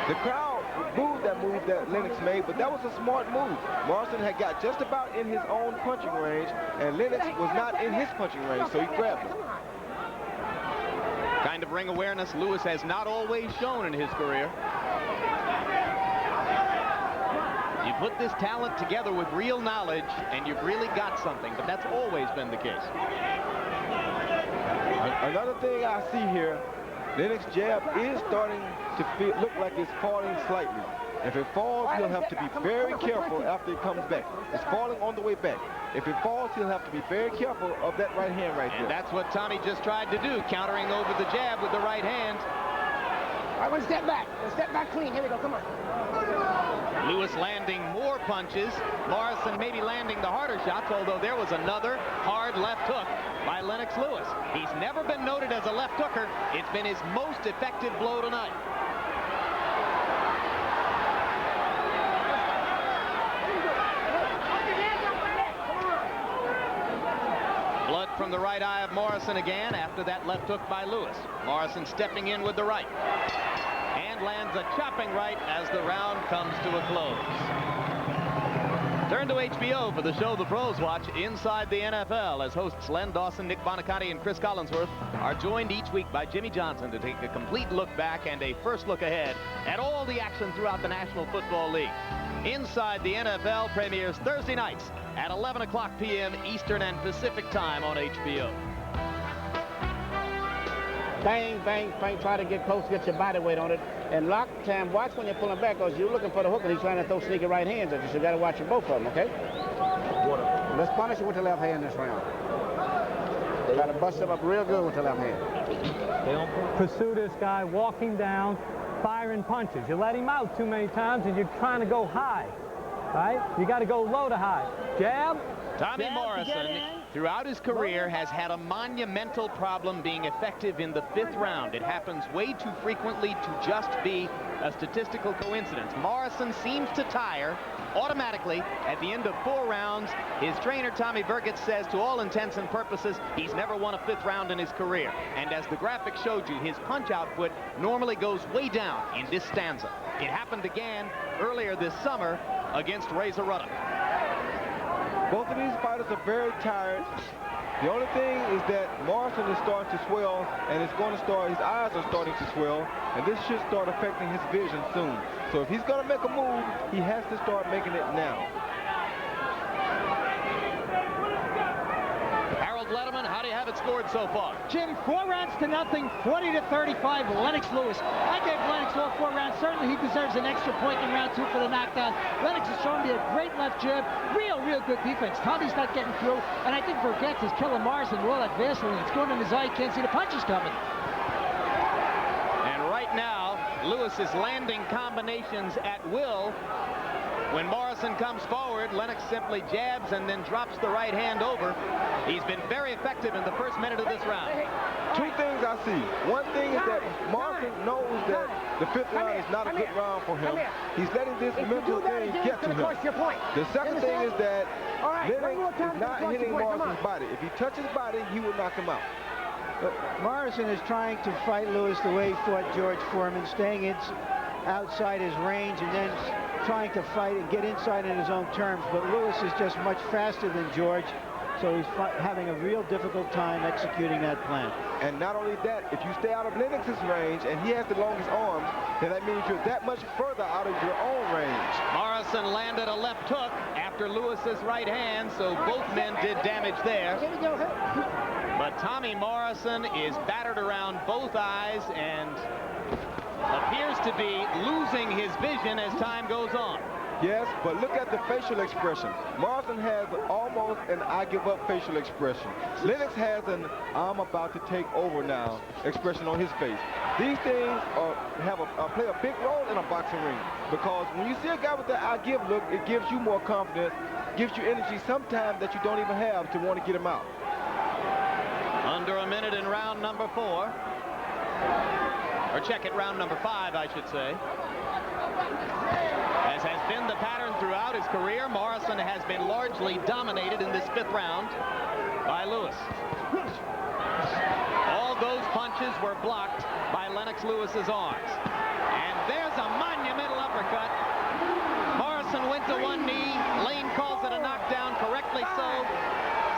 The crowd booed that move that Lennox made, but that was a smart move. Morrison had got just about in his own punching range, and Lennox was not in his punching range, so he grabbed him. Kind of ring awareness Lewis has not always shown in his career. You put this talent together with real knowledge, and you've really got something, but that's always been the case. Another thing I see here, Lennox's jab is starting to look like it's falling slightly. If it falls, he'll have to be very careful after it comes back. It's falling on the way back. If it falls, he'll have to be very careful of that right hand right there. And that's what Tommy just tried to do, countering over the jab with the right hand. All right, one step back. One step back clean. Here we go. Come on. Lewis landing more punches. Morrison maybe landing the harder shots, although there was another hard left hook by Lennox Lewis. He's never been noted as a left hooker. It's been his most effective blow tonight. Blood from the right eye of Morrison again after that left hook by Lewis. Morrison stepping in with the right. And lands a chopping right as the round comes to a close. Turn to HBO for the show the pros watch, Inside the NFL, as hosts Len Dawson, Nick Bonacotti, and Chris Collinsworth are joined each week by Jimmy Johnson to take a complete look back and a first look ahead at all the action throughout the National Football League. Inside the NFL premieres Thursday nights at 11 o'clock p.m. Eastern and Pacific time on HBO. Bang, bang, bang, try to get close, get your body weight on it. And lock time, watch when you're pulling back, because you're looking for the hook and he's trying to throw sneaky right hands at you. So you got to watch both of them, okay? Let's punish you with the left hand this round. Got to bust him up real good with the left hand. They don't pursue this guy walking down, firing punches. You let him out too many times and you're trying to go high, right? You got to go low to high. Jab. Tommy Morrison, throughout his career, has had a monumental problem being effective in the 5th round. It happens way too frequently to just be a statistical coincidence. Morrison seems to tire automatically at the end of 4 rounds. His trainer, Tommy Burgett, says to all intents and purposes, he's never won a 5th round in his career. And as the graphic showed you, his punch output normally goes way down in this stanza. It happened again earlier this summer against Razor Ruddock. Both of these fighters are very tired. The only thing is that Morrison is starting to swell, and it's going to start, his eyes are starting to swell, and this should start affecting his vision soon. So if he's going to make a move, he has to start making it now. Harold Letterman, how do you have it scored so far? Jim, 4 rounds to nothing, 40-35, Lennox Lewis. I gave Lennox all 4 rounds. Certainly he deserves an extra point in round 2 for the knockdown. Lennox has shown me a great left jab. Real good defense. Tommy's not getting through, and I think Burgett is killing Morrison with all that Vaseline. It's going in his eye. You can't see the punches coming. And right now, Lewis is landing combinations at will. When Morrison comes forward, Lennox simply jabs and then drops the right hand over. He's been very effective in the first minute of this round. 2 things I see. One thing is that Morrison knows that the 5th round is not a good round for him. He's letting this mental thing get to him. The second thing is that Lennox is not hitting Morrison's body. If he touches body, he will knock him out. But Morrison is trying to fight Lewis the way he fought George Foreman, staying outside his range and then trying to fight and get inside in his own terms, but Lewis is just much faster than George, so he's having a real difficult time executing that plan. And not only that, if you stay out of Lennox's range and he has the longest arms, then that means you're that much further out of your own range. Morrison landed a left hook after Lewis's right hand, so both men did damage there. But Tommy Morrison is battered around both eyes and appears to be losing his vision as time goes on. Yes, but look at the facial expression. Morrison has almost an I give up facial expression. Lennox has an I'm about to take over now expression on his face. These things play a big role in a boxing ring, because when you see a guy with that I give look, it gives you more confidence, gives you energy sometimes that you don't even have to want to get him out. Under a minute in round number 4. Or check it, round number 5, I should say. As has been the pattern throughout his career, Morrison has been largely dominated in this 5th round by Lewis. All those punches were blocked by Lennox Lewis's arms. And there's a monumental uppercut. Morrison went to one knee. Lane calls it a knockdown, correctly so.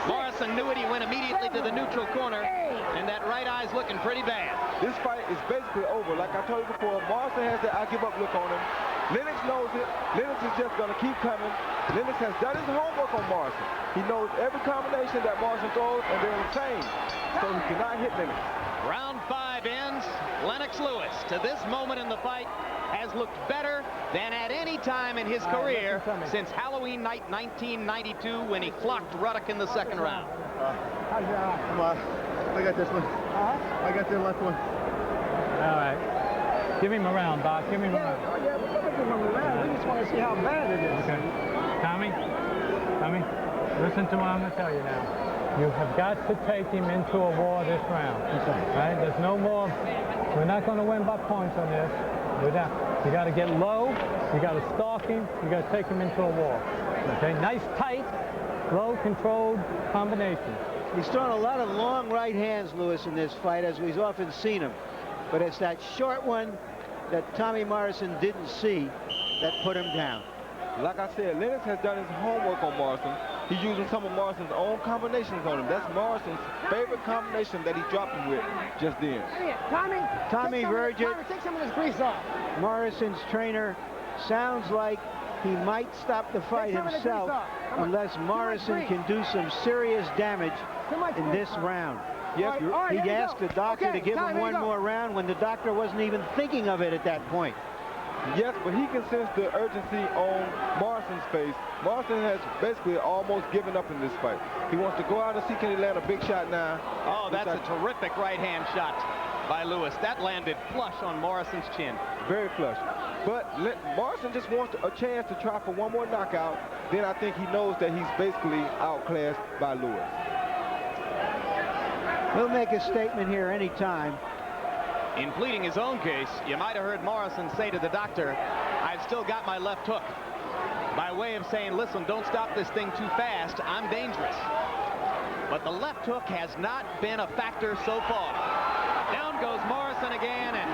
Morrison knew it. He went immediately to the neutral corner, and that right eye's looking pretty bad. This fight is basically over. Like I told you before, Morrison has the I give up look on him. Lennox knows it. Lennox is just going to keep coming. Lennox has done his homework on Morrison. He knows every combination that Morrison throws, and they're insane. So he cannot hit Lennox. Round 5 ends. Lennox Lewis, to this moment in the fight, has looked better than at any time in his career since Halloween night 1992 when he clocked Ruddock in the 2nd round. Come on. I got this one. I got the left one. All right. Give him a round, Bob. Give him a round. Yeah, we're going to give him a round. We just want to see how bad it is. Okay. Tommy, listen to what I'm going to tell you now. You have got to take him into a war this round. Okay. Right? There's no more. We're not going to win by points on this. You got to get low. You got to stalk him. You got to take him into a war. Okay. Nice, tight, low, controlled combinations. He's thrown a lot of long right hands, Lewis, in this fight, as we've often seen him. But it's that short one that Tommy Morrison didn't see that put him down. Like I said, Lennox has done his homework on Morrison. He's using some of Morrison's own combinations on him. That's Morrison's favorite combination that he dropped him with just then. Tommy Virgin, take some of this grease off. Morrison's trainer, sounds like he might stop the fight himself unless Morrison can do some serious damage in this round. Yes, he asked the doctor to give him one more round when the doctor wasn't even thinking of it at that point. Yes, but he can sense the urgency on Morrison's face. Morrison has basically almost given up in this fight. He wants to go out and see can he land a big shot now. Oh, that's a terrific right-hand shot by Lewis. That landed flush on Morrison's chin. Very flush. But Morrison just wants a chance to try for one more knockout. Then I think he knows that he's basically outclassed by Lewis. He'll make a statement here anytime. In pleading his own case, you might have heard Morrison say to the doctor, I've still got my left hook. By way of saying, listen, don't stop this thing too fast. I'm dangerous. But the left hook has not been a factor so far. Down goes Morrison again, and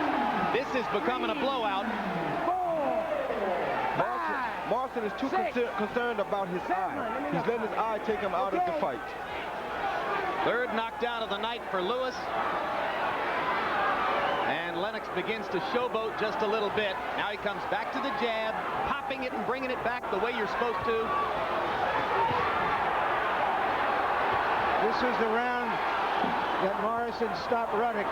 this is becoming a blowout. Morrison is too concerned about his eye. He's letting his eye take him out of the fight. 3rd knockdown of the night for Lewis. And Lennox begins to showboat just a little bit. Now he comes back to the jab, popping it and bringing it back the way you're supposed to. This is the round that Morrison stopped Ruddock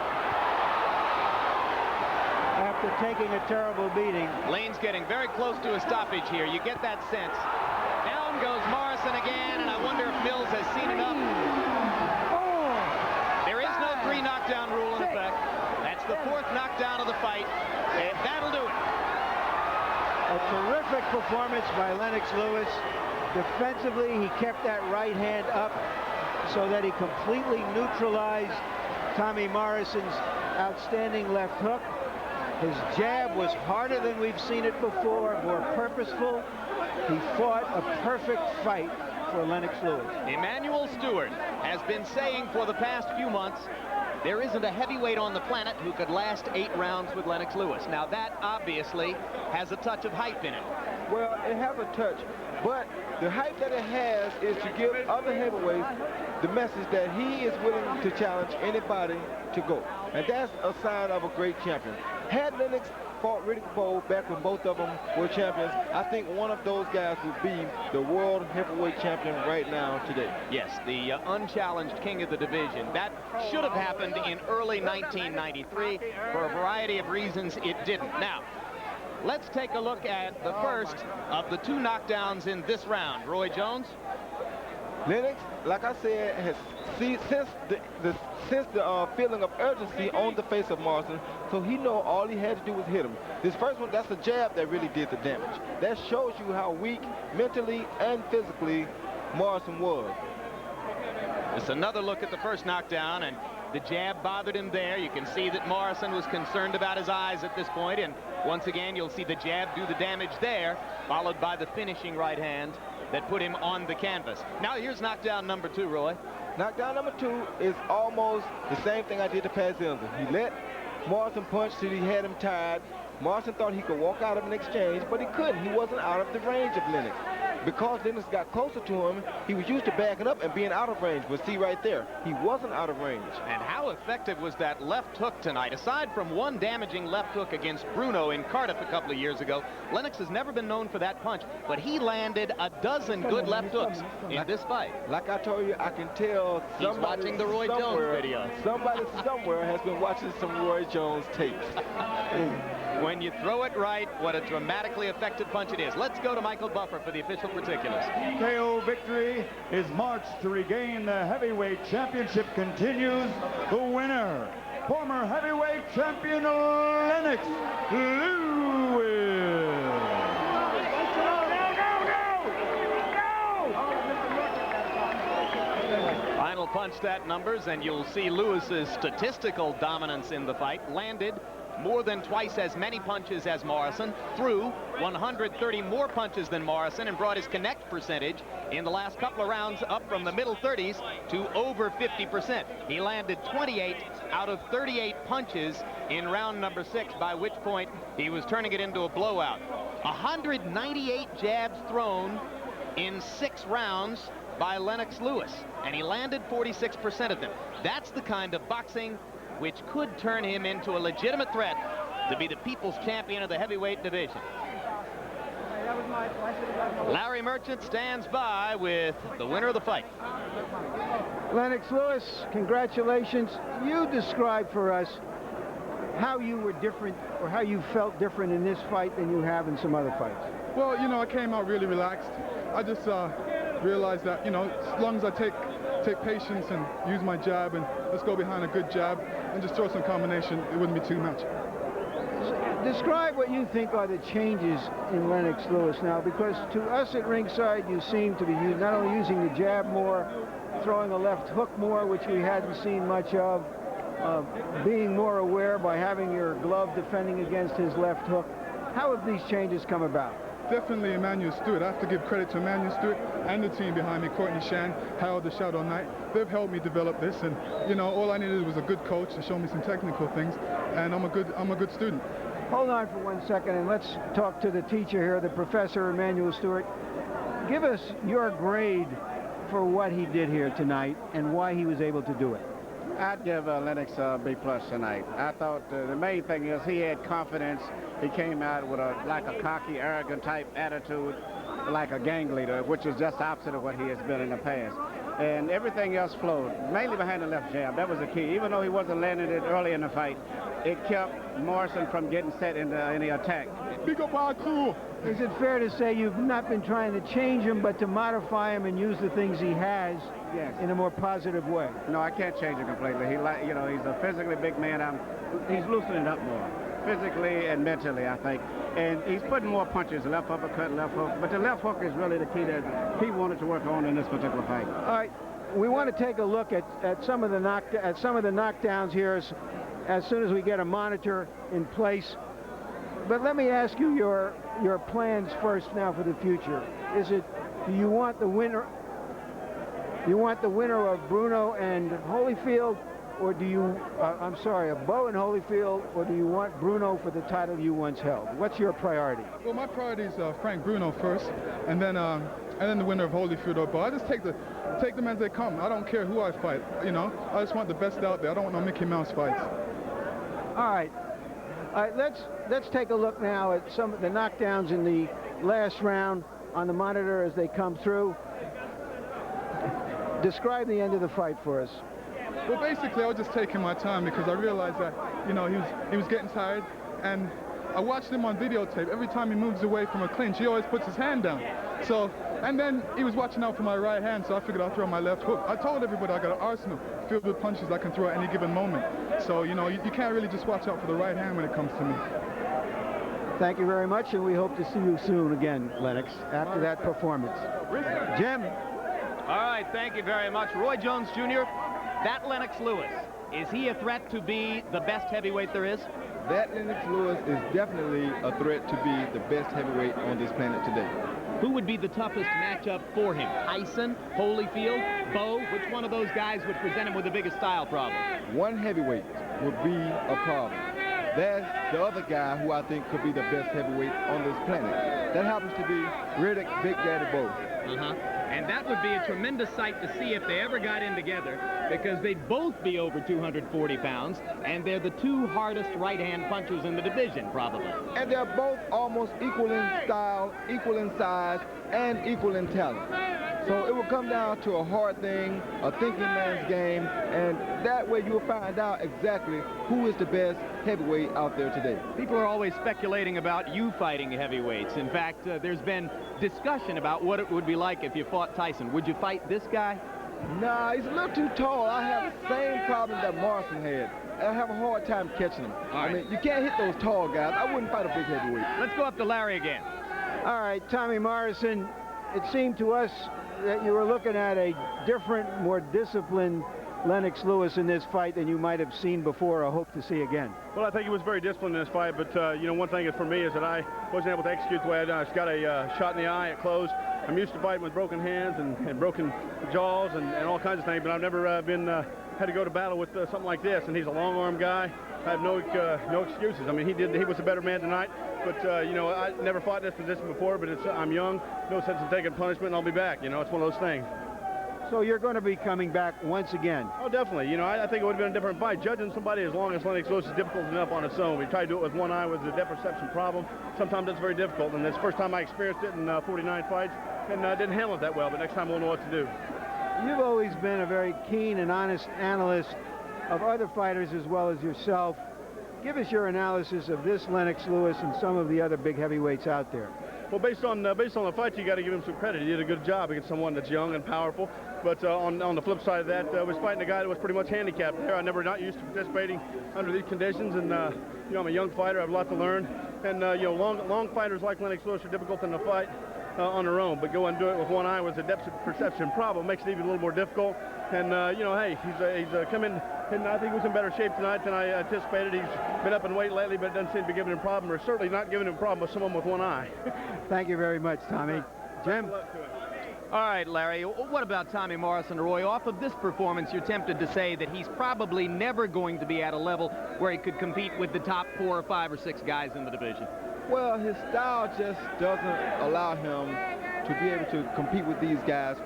after taking a terrible beating. Lane's getting very close to a stoppage here. You get that sense. Down goes Morrison again, and I wonder if Mills has seen enough. There is no 3 knockdown rule in effect. That's the 4th knockdown of the fight, and that'll do it. A terrific performance by Lennox Lewis. Defensively, he kept that right hand up so that he completely neutralized Tommy Morrison's outstanding left hook. His jab was harder than we've seen it before, more purposeful. He fought a perfect fight for Lennox Lewis. Emanuel Steward has been saying for the past few months, there isn't a heavyweight on the planet who could last 8 rounds with Lennox Lewis. Now that obviously has a touch of hype in it. Well, it has a touch, but the hype that it has is to give other heavyweights the message that he is willing to challenge anybody to go. And that's a sign of a great champion. Had Lennox fought Riddick Bowe back when both of them were champions, I think one of those guys would be the world heavyweight champion right now today. Yes, the unchallenged king of the division. That should have happened in early 1993. For a variety of reasons, it didn't. Now, let's take a look at the first of the two knockdowns in this round. Roy Jones? Lennox, like I said, has sensed the feeling of urgency on the face of Morrison, so he know all he had to do was hit him. This first one, that's a jab that really did the damage. That shows you how weak mentally and physically Morrison was. It's another look at the first knockdown, and the jab bothered him there. You can see that Morrison was concerned about his eyes at this point, and once again, you'll see the jab do the damage there, followed by the finishing right hand that put him on the canvas. Now here's knockdown number 2, Roy. Knockdown number 2 is almost the same thing I did to Pat Zilzer. He let Morrison punch till he had him tired. Morrison thought he could walk out of an exchange, but he couldn't. He wasn't out of the range of Lennox. Because Lennox got closer to him, he was used to backing up and being out of range. But see right there, he wasn't out of range. And how effective was that left hook tonight? Aside from one damaging left hook against Bruno in Cardiff a couple of years ago, Lennox has never been known for that punch, but he landed a dozen good left hooks in this fight. Like I told you, I can tell he's watching the Roy Jones video. Somebody somewhere has been watching some Roy Jones tapes. When you throw it right, what a dramatically effective punch it is. Let's go to Michael Buffer for the official particulars. KO victory is march to regain the heavyweight championship continues. The winner, former heavyweight champion Lennox Lewis. Final punch stat numbers, and you'll see Lewis's statistical dominance in the fight. Landed more than twice as many punches as Morrison, threw 130 more punches than Morrison, and brought his connect percentage in the last couple of rounds up from the middle 30s to over 50%. He landed 28 out of 38 punches in round number 6, by which point he was turning it into a blowout. 198 jabs thrown in 6 rounds by Lennox Lewis, and he landed 46% of them. That's the kind of boxing which could turn him into a legitimate threat to be the people's champion of the heavyweight division. Larry Merchant stands by with the winner of the fight. Lennox Lewis, congratulations. You describe for us how you were different, or how you felt different in this fight than you have in some other fights. Well, you know, I came out really relaxed. I just realized that, you know, as long as I take patience and use my jab and let's go behind a good jab and just throw some combination, it wouldn't be too much. Describe what you think are the changes in Lennox Lewis now, because to us at ringside you seem to be not only using the jab more, throwing a left hook more, which we hadn't seen much of, being more aware by having your glove defending against his left hook. How have these changes come about? Definitely Emanuel Steward. I have to give credit to Emanuel Steward and the team behind me, Courtney Shan, Harold the Shadow Knight. They've helped me develop this, and you know, all I needed was a good coach to show me some technical things, and I'm a good student. Hold on for 1 second, and let's talk to the teacher here, the professor Emanuel Steward. Give us your grade for what he did here tonight and why he was able to do it. I'd give Lennox a B+ tonight. I thought the main thing is he had confidence. He came out with like a cocky, arrogant type attitude, like a gang leader, which is just opposite of what he has been in the past. And everything else flowed, mainly behind the left jab. That was the key. Even though he wasn't landing it early in the fight, it kept Morrison from getting set into any attack. Big up our crew. Is it fair to say you've not been trying to change him, but to modify him and use the things he has in a more positive way? No, I can't change him completely. He's a physically big man. He's loosening up more, physically and mentally, I think. And he's putting more punches, left uppercut, left hook. But the left hook is really the key that he wanted to work on in this particular fight. All right, we want to take a look at some of the knockdowns here as soon as we get a monitor in place. But let me ask you your plans first now for the future. Do you want the winner of Bruno and Holyfield, or do you, I'm sorry, a Bowe and Holyfield, or do you want Bruno for the title you once held? What's your priority? Well, my priority is Frank Bruno first, and then the winner of Holyfield or Bowe. I just take them as they come. I don't care who I fight. You know, I just want the best out there. I don't want no Mickey Mouse fights. All right. Let's take a look now at some of the knockdowns in the last round on the monitor as they come through. Describe the end of the fight for us. Well, basically, I was just taking my time because I realized that, you know, he was getting tired, and I watched him on videotape. Every time he moves away from a clinch, he always puts his hand down. So, and then he was watching out for my right hand, so I figured I'll throw my left hook. I told everybody I got an arsenal filled with punches I can throw at any given moment. So, you know, you can't really just watch out for the right hand when it comes to me. Thank you very much, and we hope to see you soon again, Lennox, after that performance. Jim? All right, thank you very much. Roy Jones Jr., that Lennox Lewis, is he a threat to be the best heavyweight there is? That Lennox Lewis is definitely a threat to be the best heavyweight on this planet today. Who would be the toughest matchup for him? Tyson, Holyfield, Bowe? Which one of those guys would present him with the biggest style problem? One heavyweight would be a problem. That's the other guy who I think could be the best heavyweight on this planet. That happens to be Riddick Big Daddy Bowe. And that would be a tremendous sight to see if they ever got in together, because they'd both be over 240 pounds, and they're the two hardest right-hand punchers in the division, probably. And they're both almost equal in style, equal in size, and equal in talent. So it will come down to a hard thing, a thinking man's game, and that way you'll find out exactly who is the best heavyweight out there today. People are always speculating about you fighting heavyweights. In fact, there's been discussion about what it would be like if you fought Tyson. Would you fight this guy? Nah, he's a little too tall. I have the same problem that Morrison had. I have a hard time catching him. I mean, you can't hit those tall guys. I wouldn't fight a big heavyweight. Let's go up to Larry again. All right, Tommy Morrison, it seemed to us that you were looking at a different, more disciplined Lennox Lewis in this fight than you might have seen before or hope to see again. Well, I think he was very disciplined in this fight, but, you know, one thing for me is that I wasn't able to execute the way I done. I just got a shot in the eye, it closed. I'm used to fighting with broken hands and broken jaws and all kinds of things, but I've never had to go to battle with something like this, and he's a long-arm guy. I have no excuses. I mean, he was a better man tonight, but, you know, I never fought in this position before, but I'm young, no sense in taking punishment, and I'll be back. You know, it's one of those things. So you're going to be coming back once again? Oh, definitely. You know, I think it would have been a different fight. Judging somebody as long as Lennox Lewis is difficult enough on its own. We tried to do it with one eye with the depth perception problem. Sometimes it's very difficult, and this first time I experienced it in 49 fights, and I didn't handle it that well, but next time we'll know what to do. You've always been a very keen and honest analyst of other fighters as well as yourself. Give us your analysis of this Lennox Lewis and some of the other big heavyweights out there. Well, based on the fight, you got to give him some credit. He did a good job against someone that's young and powerful. But on the flip side of that, was fighting a guy that was pretty much handicapped there. I'm not used to participating under these conditions, and you know, I'm a young fighter. I have a lot to learn. And you know, long fighters like Lennox Lewis are difficult in the fight on their own. But go and do it with one eye with a depth perception problem makes it even a little more difficult. And you know, hey, he's come in. And I think he was in better shape tonight than I anticipated. He's been up in weight lately, but it doesn't seem to be giving him a problem, or certainly not giving him a problem with someone with one eye. Thank you very much, Tommy. Jim? All right, Larry, what about Tommy Morrison, Roy? Off of this performance, you're tempted to say that he's probably never going to be at a level where he could compete with the top 4 or 5 or 6 guys in the division. Well, his style just doesn't allow him to be able to compete with these guys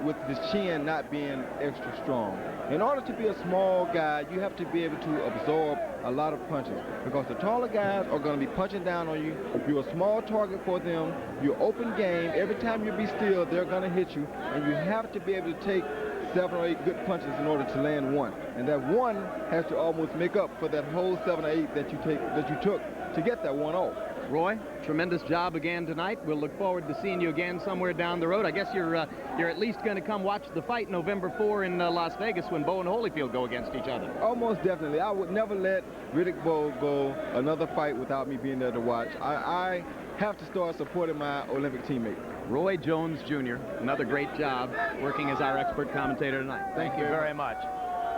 with his chin not being extra strong. In order to be a small guy, you have to be able to absorb a lot of punches, because the taller guys are going to be punching down on you. You're a small target for them. You're open game. Every time you be still, they're going to hit you, and you have to be able to take 7 or 8 good punches in order to land one. And that one has to almost make up for that whole 7 or 8 that you took to get that one off. Roy, tremendous job again tonight. We'll look forward to seeing you again somewhere down the road. I guess you're at least going to come watch the fight November 4 in Las Vegas when Bowe and Holyfield go against each other. Almost definitely. I would never let Riddick Bowe go another fight without me being there to watch. I have to start supporting my Olympic teammate. Roy Jones Jr., another great job working as our expert commentator tonight. Thank you very much.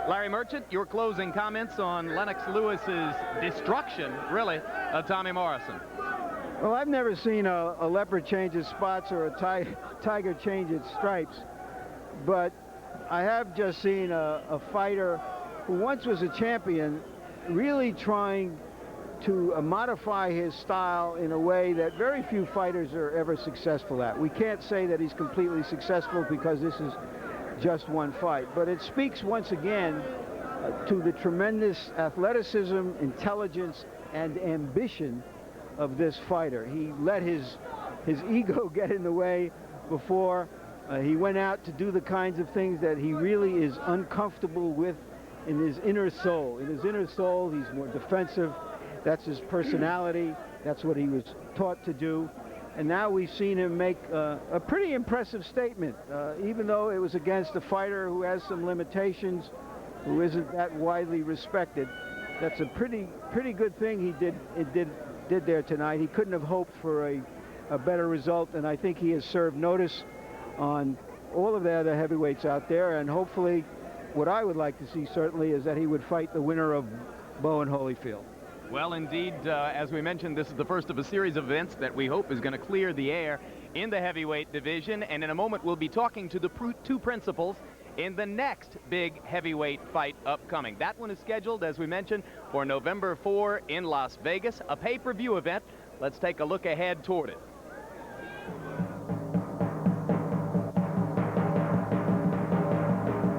Larry Merchant, your closing comments on Lennox Lewis's destruction, really, of Tommy Morrison. Well, I've never seen a leopard change its spots or a tiger change its stripes, but I have just seen a fighter who once was a champion, really trying to modify his style in a way that very few fighters are ever successful at. We can't say that he's completely successful because this is just one fight, but it speaks once again to the tremendous athleticism, intelligence, and ambition of this fighter. He let his ego get in the way before he went out to do the kinds of things that he really is uncomfortable with in his inner soul. In his inner soul, he's more defensive. That's his personality. That's what he was taught to do. And now we've seen him make a pretty impressive statement, even though it was against a fighter who has some limitations, who isn't that widely respected. That's a pretty good thing he did there tonight. He couldn't have hoped for a better result, and I think he has served notice on all of the other heavyweights out there, and hopefully what I would like to see certainly is that he would fight the winner of Bowe and Holyfield. Well, indeed, as we mentioned, this is the first of a series of events that we hope is going to clear the air in the heavyweight division, and in a moment we'll be talking to the two principals in the next big heavyweight fight upcoming. That one is scheduled, as we mentioned, for November 4 in Las Vegas, a pay-per-view event. Let's take a look ahead toward it.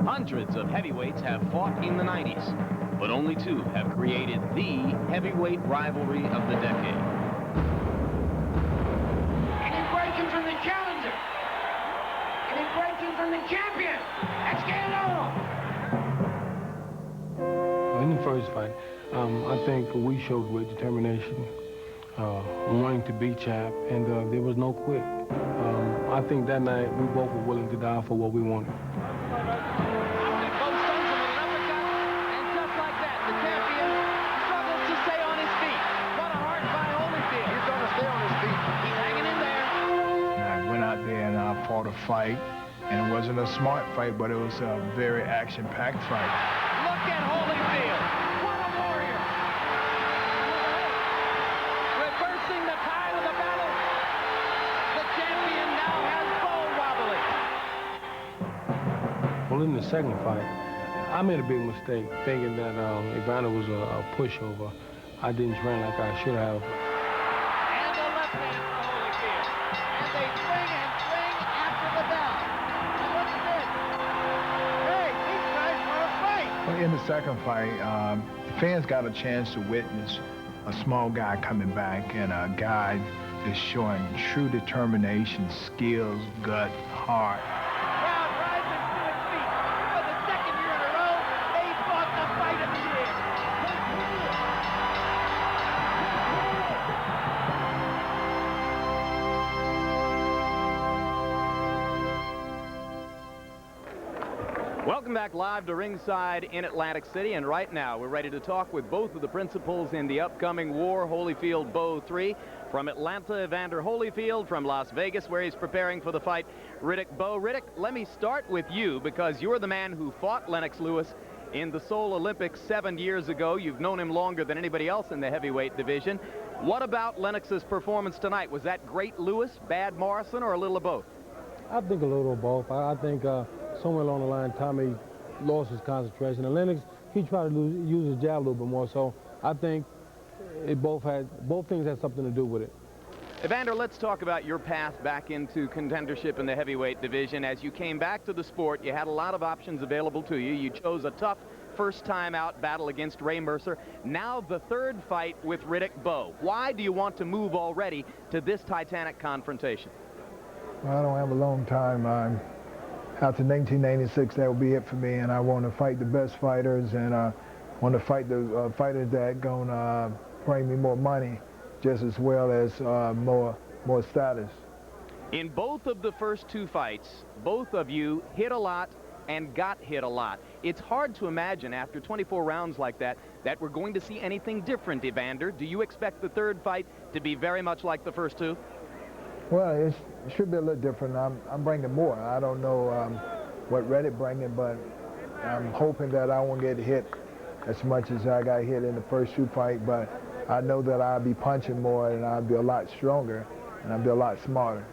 Hundreds of heavyweights have fought in the 90s, but only two have created the heavyweight rivalry of the decade. Any breaking from the challenger? Any breaking from the champion? Let's get it on! In the first fight, I think we showed great determination, wanting to beat Chap, and there was no quit. I think that night we both were willing to die for what we wanted. Fought a fight, and it wasn't a smart fight, but it was a very action-packed fight. Look at Holyfield. What a warrior. Reversing the tide of the battle. The champion now has Bowe wobbly. Well, in the second fight, I made a big mistake thinking that Ivana was a pushover. I didn't train like I should have. And the left hand for Holyfield. And they swing and swing after the bell. What's this? Hey, these guys want to fight. In the second fight, the fans got a chance to witness a small guy coming back and a guy that's showing true determination, skills, gut, heart. Crowd rising to its feet. For the second year in a row, they fought the fight of the year. Welcome back live to ringside in Atlantic City, and right now we're ready to talk with both of the principals in the upcoming war, Holyfield Bowe 3. From Atlanta, Evander Holyfield. From Las Vegas, where he's preparing for the fight, Riddick Bowe. Riddick, let me start with you because you're the man who fought Lennox Lewis in the Seoul Olympics 7 years ago. You've known him longer than anybody else in the heavyweight division. What about Lennox's performance tonight? Was that great Lewis, bad Morrison, or a little of both? I think a little of both. I think somewhere along the line, Tommy lost his concentration. And Lennox, he tried to use his jab a little bit more. So I think both things had something to do with it. Evander, let's talk about your path back into contendership in the heavyweight division. As you came back to the sport, you had a lot of options available to you. You chose a tough first-time-out battle against Ray Mercer. Now the third fight with Riddick Bowe. Why do you want to move already to this titanic confrontation? Well, I don't have a long time. After 1996, that will be it for me, and I want to fight the best fighters, and want to fight the fighters that gonna bring me more money, just as well as more status. In both of the first two fights, both of you hit a lot and got hit a lot. It's hard to imagine after 24 rounds like that we're going to see anything different, Evander. Do you expect the third fight to be very much like the first two? Well, it should be a little different. I'm bringing more. I don't know what Riddick bringing, but I'm hoping that I won't get hit as much as I got hit in the first two fights, but I know that I'll be punching more and I'll be a lot stronger and I'll be a lot smarter.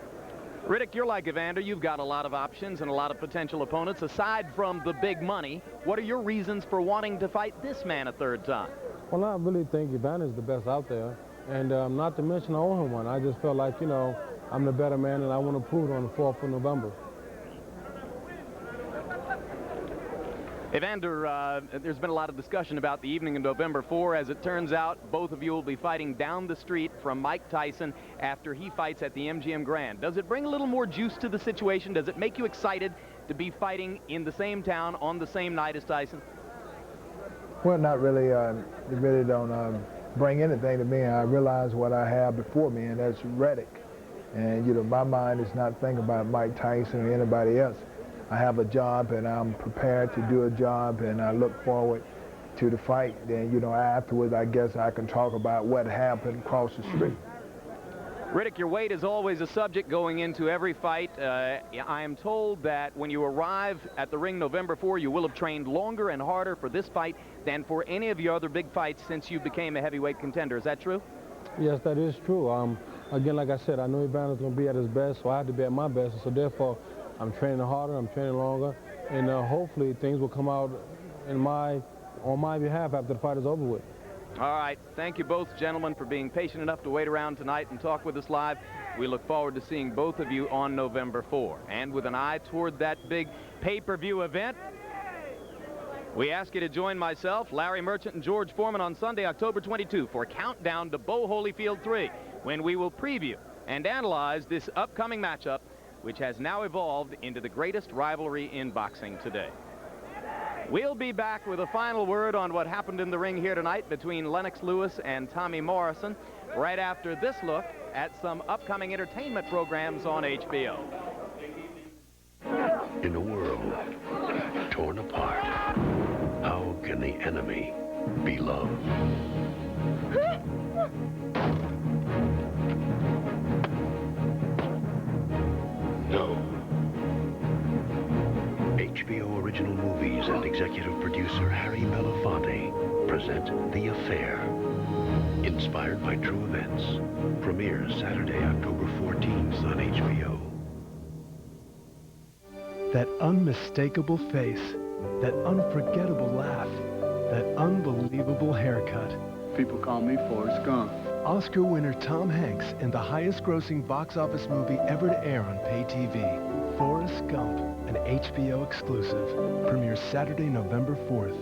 Riddick, you're like Evander. You've got a lot of options and a lot of potential opponents. Aside from the big money, what are your reasons for wanting to fight this man a third time? Well, I really think Evander's the best out there. And not to mention I owe him one. I just felt like, you know, I'm the better man, and I want to prove it on the 4th of November. Evander, there's been a lot of discussion about the evening of November 4. As it turns out, both of you will be fighting down the street from Mike Tyson after he fights at the MGM Grand. Does it bring a little more juice to the situation? Does it make you excited to be fighting in the same town on the same night as Tyson? Well, not really. It really don't bring anything to me. I realize what I have before me, and that's Riddick. And, you know, my mind is not thinking about Mike Tyson or anybody else. I have a job, and I'm prepared to do a job, and I look forward to the fight. Then, you know, afterwards, I guess I can talk about what happened across the street. Riddick, your weight is always a subject going into every fight. I am told that when you arrive at the ring November 4, you will have trained longer and harder for this fight than for any of your other big fights since you became a heavyweight contender. Is that true? Yes, that is true. Again, like I said, I know Evander's going to be at his best, so I have to be at my best. So therefore, I'm training harder, I'm training longer, and hopefully things will come out on my behalf after the fight is over with. All right. Thank you both, gentlemen, for being patient enough to wait around tonight and talk with us live. We look forward to seeing both of you on November 4. And with an eye toward that big pay-per-view event, we ask you to join myself, Larry Merchant, and George Foreman on Sunday, October 22 for Countdown to Bowe Holyfield 3, when we will preview and analyze this upcoming matchup, which has now evolved into the greatest rivalry in boxing today. We'll be back with a final word on what happened in the ring here tonight between Lennox Lewis and Tommy Morrison right after this look at some upcoming entertainment programs on HBO. In a world torn apart, how can the enemy be loved? No. HBO Original Movies and executive producer Harry Belafonte present The Affair. Inspired by true events. Premieres Saturday, October 14th on HBO. That unmistakable face, that unforgettable laugh, that unbelievable haircut. People call me Forrest Gump. Oscar winner Tom Hanks in the highest-grossing box office movie ever to air on pay TV, Forrest Gump, an HBO exclusive, premieres Saturday, November 4th.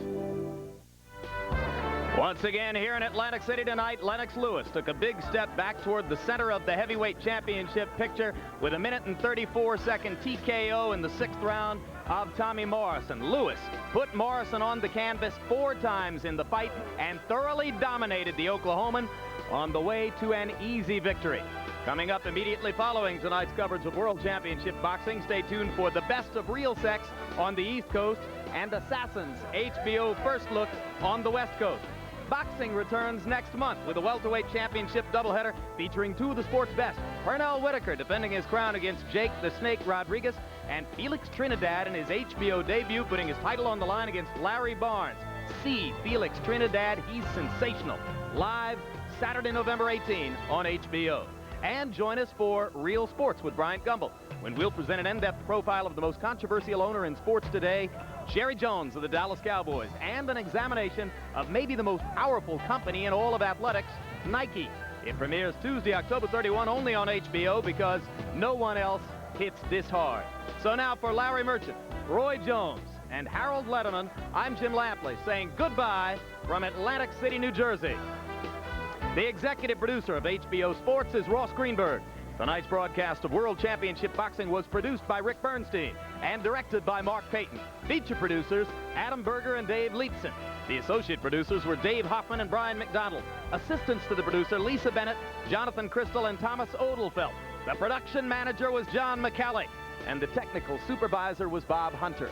Once again, here in Atlantic City tonight, Lennox Lewis took a big step back toward the center of the heavyweight championship picture with a 1:34-second TKO in the 6th round of Tommy Morrison. Lewis put Morrison on the canvas 4 times in the fight and thoroughly dominated the Oklahoman on the way to an easy victory. Coming up immediately following tonight's coverage of World Championship Boxing, stay tuned for the best of real sex on the East Coast and Assassins HBO First Look on the West Coast. Boxing returns next month with a welterweight championship doubleheader featuring 2 of the sport's best. Pernell Whitaker defending his crown against Jake the Snake Rodriguez, and Felix Trinidad in his HBO debut putting his title on the line against Larry Barnes. See Felix Trinidad, he's sensational. Live Saturday, November 18 on HBO. And join us for Real Sports with Bryant Gumbel, when we'll present an in-depth profile of the most controversial owner in sports today, Jerry Jones of the Dallas Cowboys, and an examination of maybe the most powerful company in all of athletics, Nike. It premieres Tuesday, October 31, only on HBO because no one else hits this hard. So now for Larry Merchant, Roy Jones, and Harold Letterman, I'm Jim Lampley saying goodbye from Atlantic City, New Jersey. The executive producer of HBO Sports is Ross Greenberg. Tonight's broadcast of World Championship Boxing was produced by Rick Bernstein and directed by Mark Payton. Feature producers, Adam Berger and Dave Leipson. The associate producers were Dave Hoffman and Brian McDonald. Assistants to the producer, Lisa Bennett, Jonathan Crystal, and Thomas Odelfelt. The production manager was John McKelly, and the technical supervisor was Bob Hunter.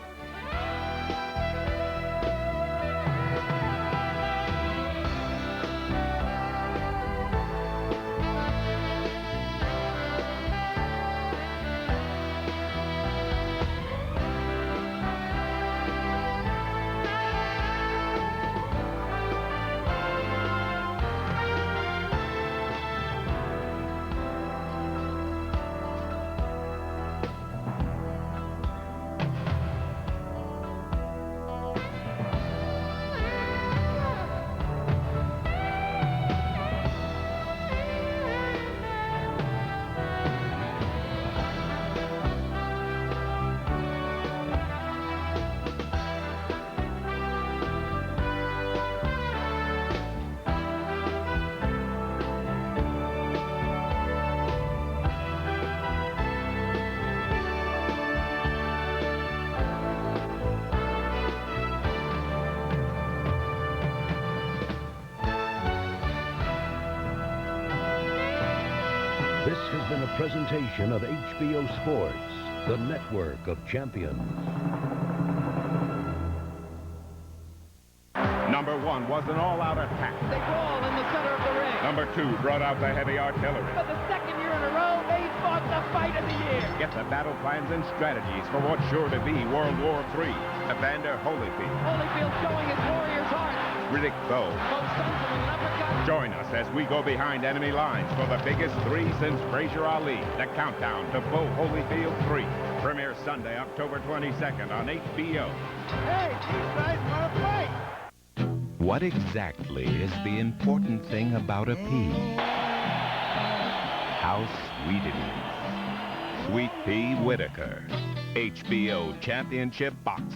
This has been a presentation of HBO Sports, the network of champions. Number 1 was an all-out attack. They brawl in the center of the ring. Number 2 brought out the heavy artillery. For the second year in a row, they fought the fight of the year. Get the battle plans and strategies for what's sure to be World War III. Evander Holyfield. Holyfield showing his warrior's heart. Riddick Bowe. Both sons with an uppercut. Join us as we go behind enemy lines for the biggest 3 since Frazier Ali. The countdown to Bowe Holyfield 3. Premieres Sunday, October 22nd on HBO. Hey, these guys want to fight. What exactly is the important thing about a pea? How sweet it is. Sweet Pea Whitaker. HBO Championship Boxing.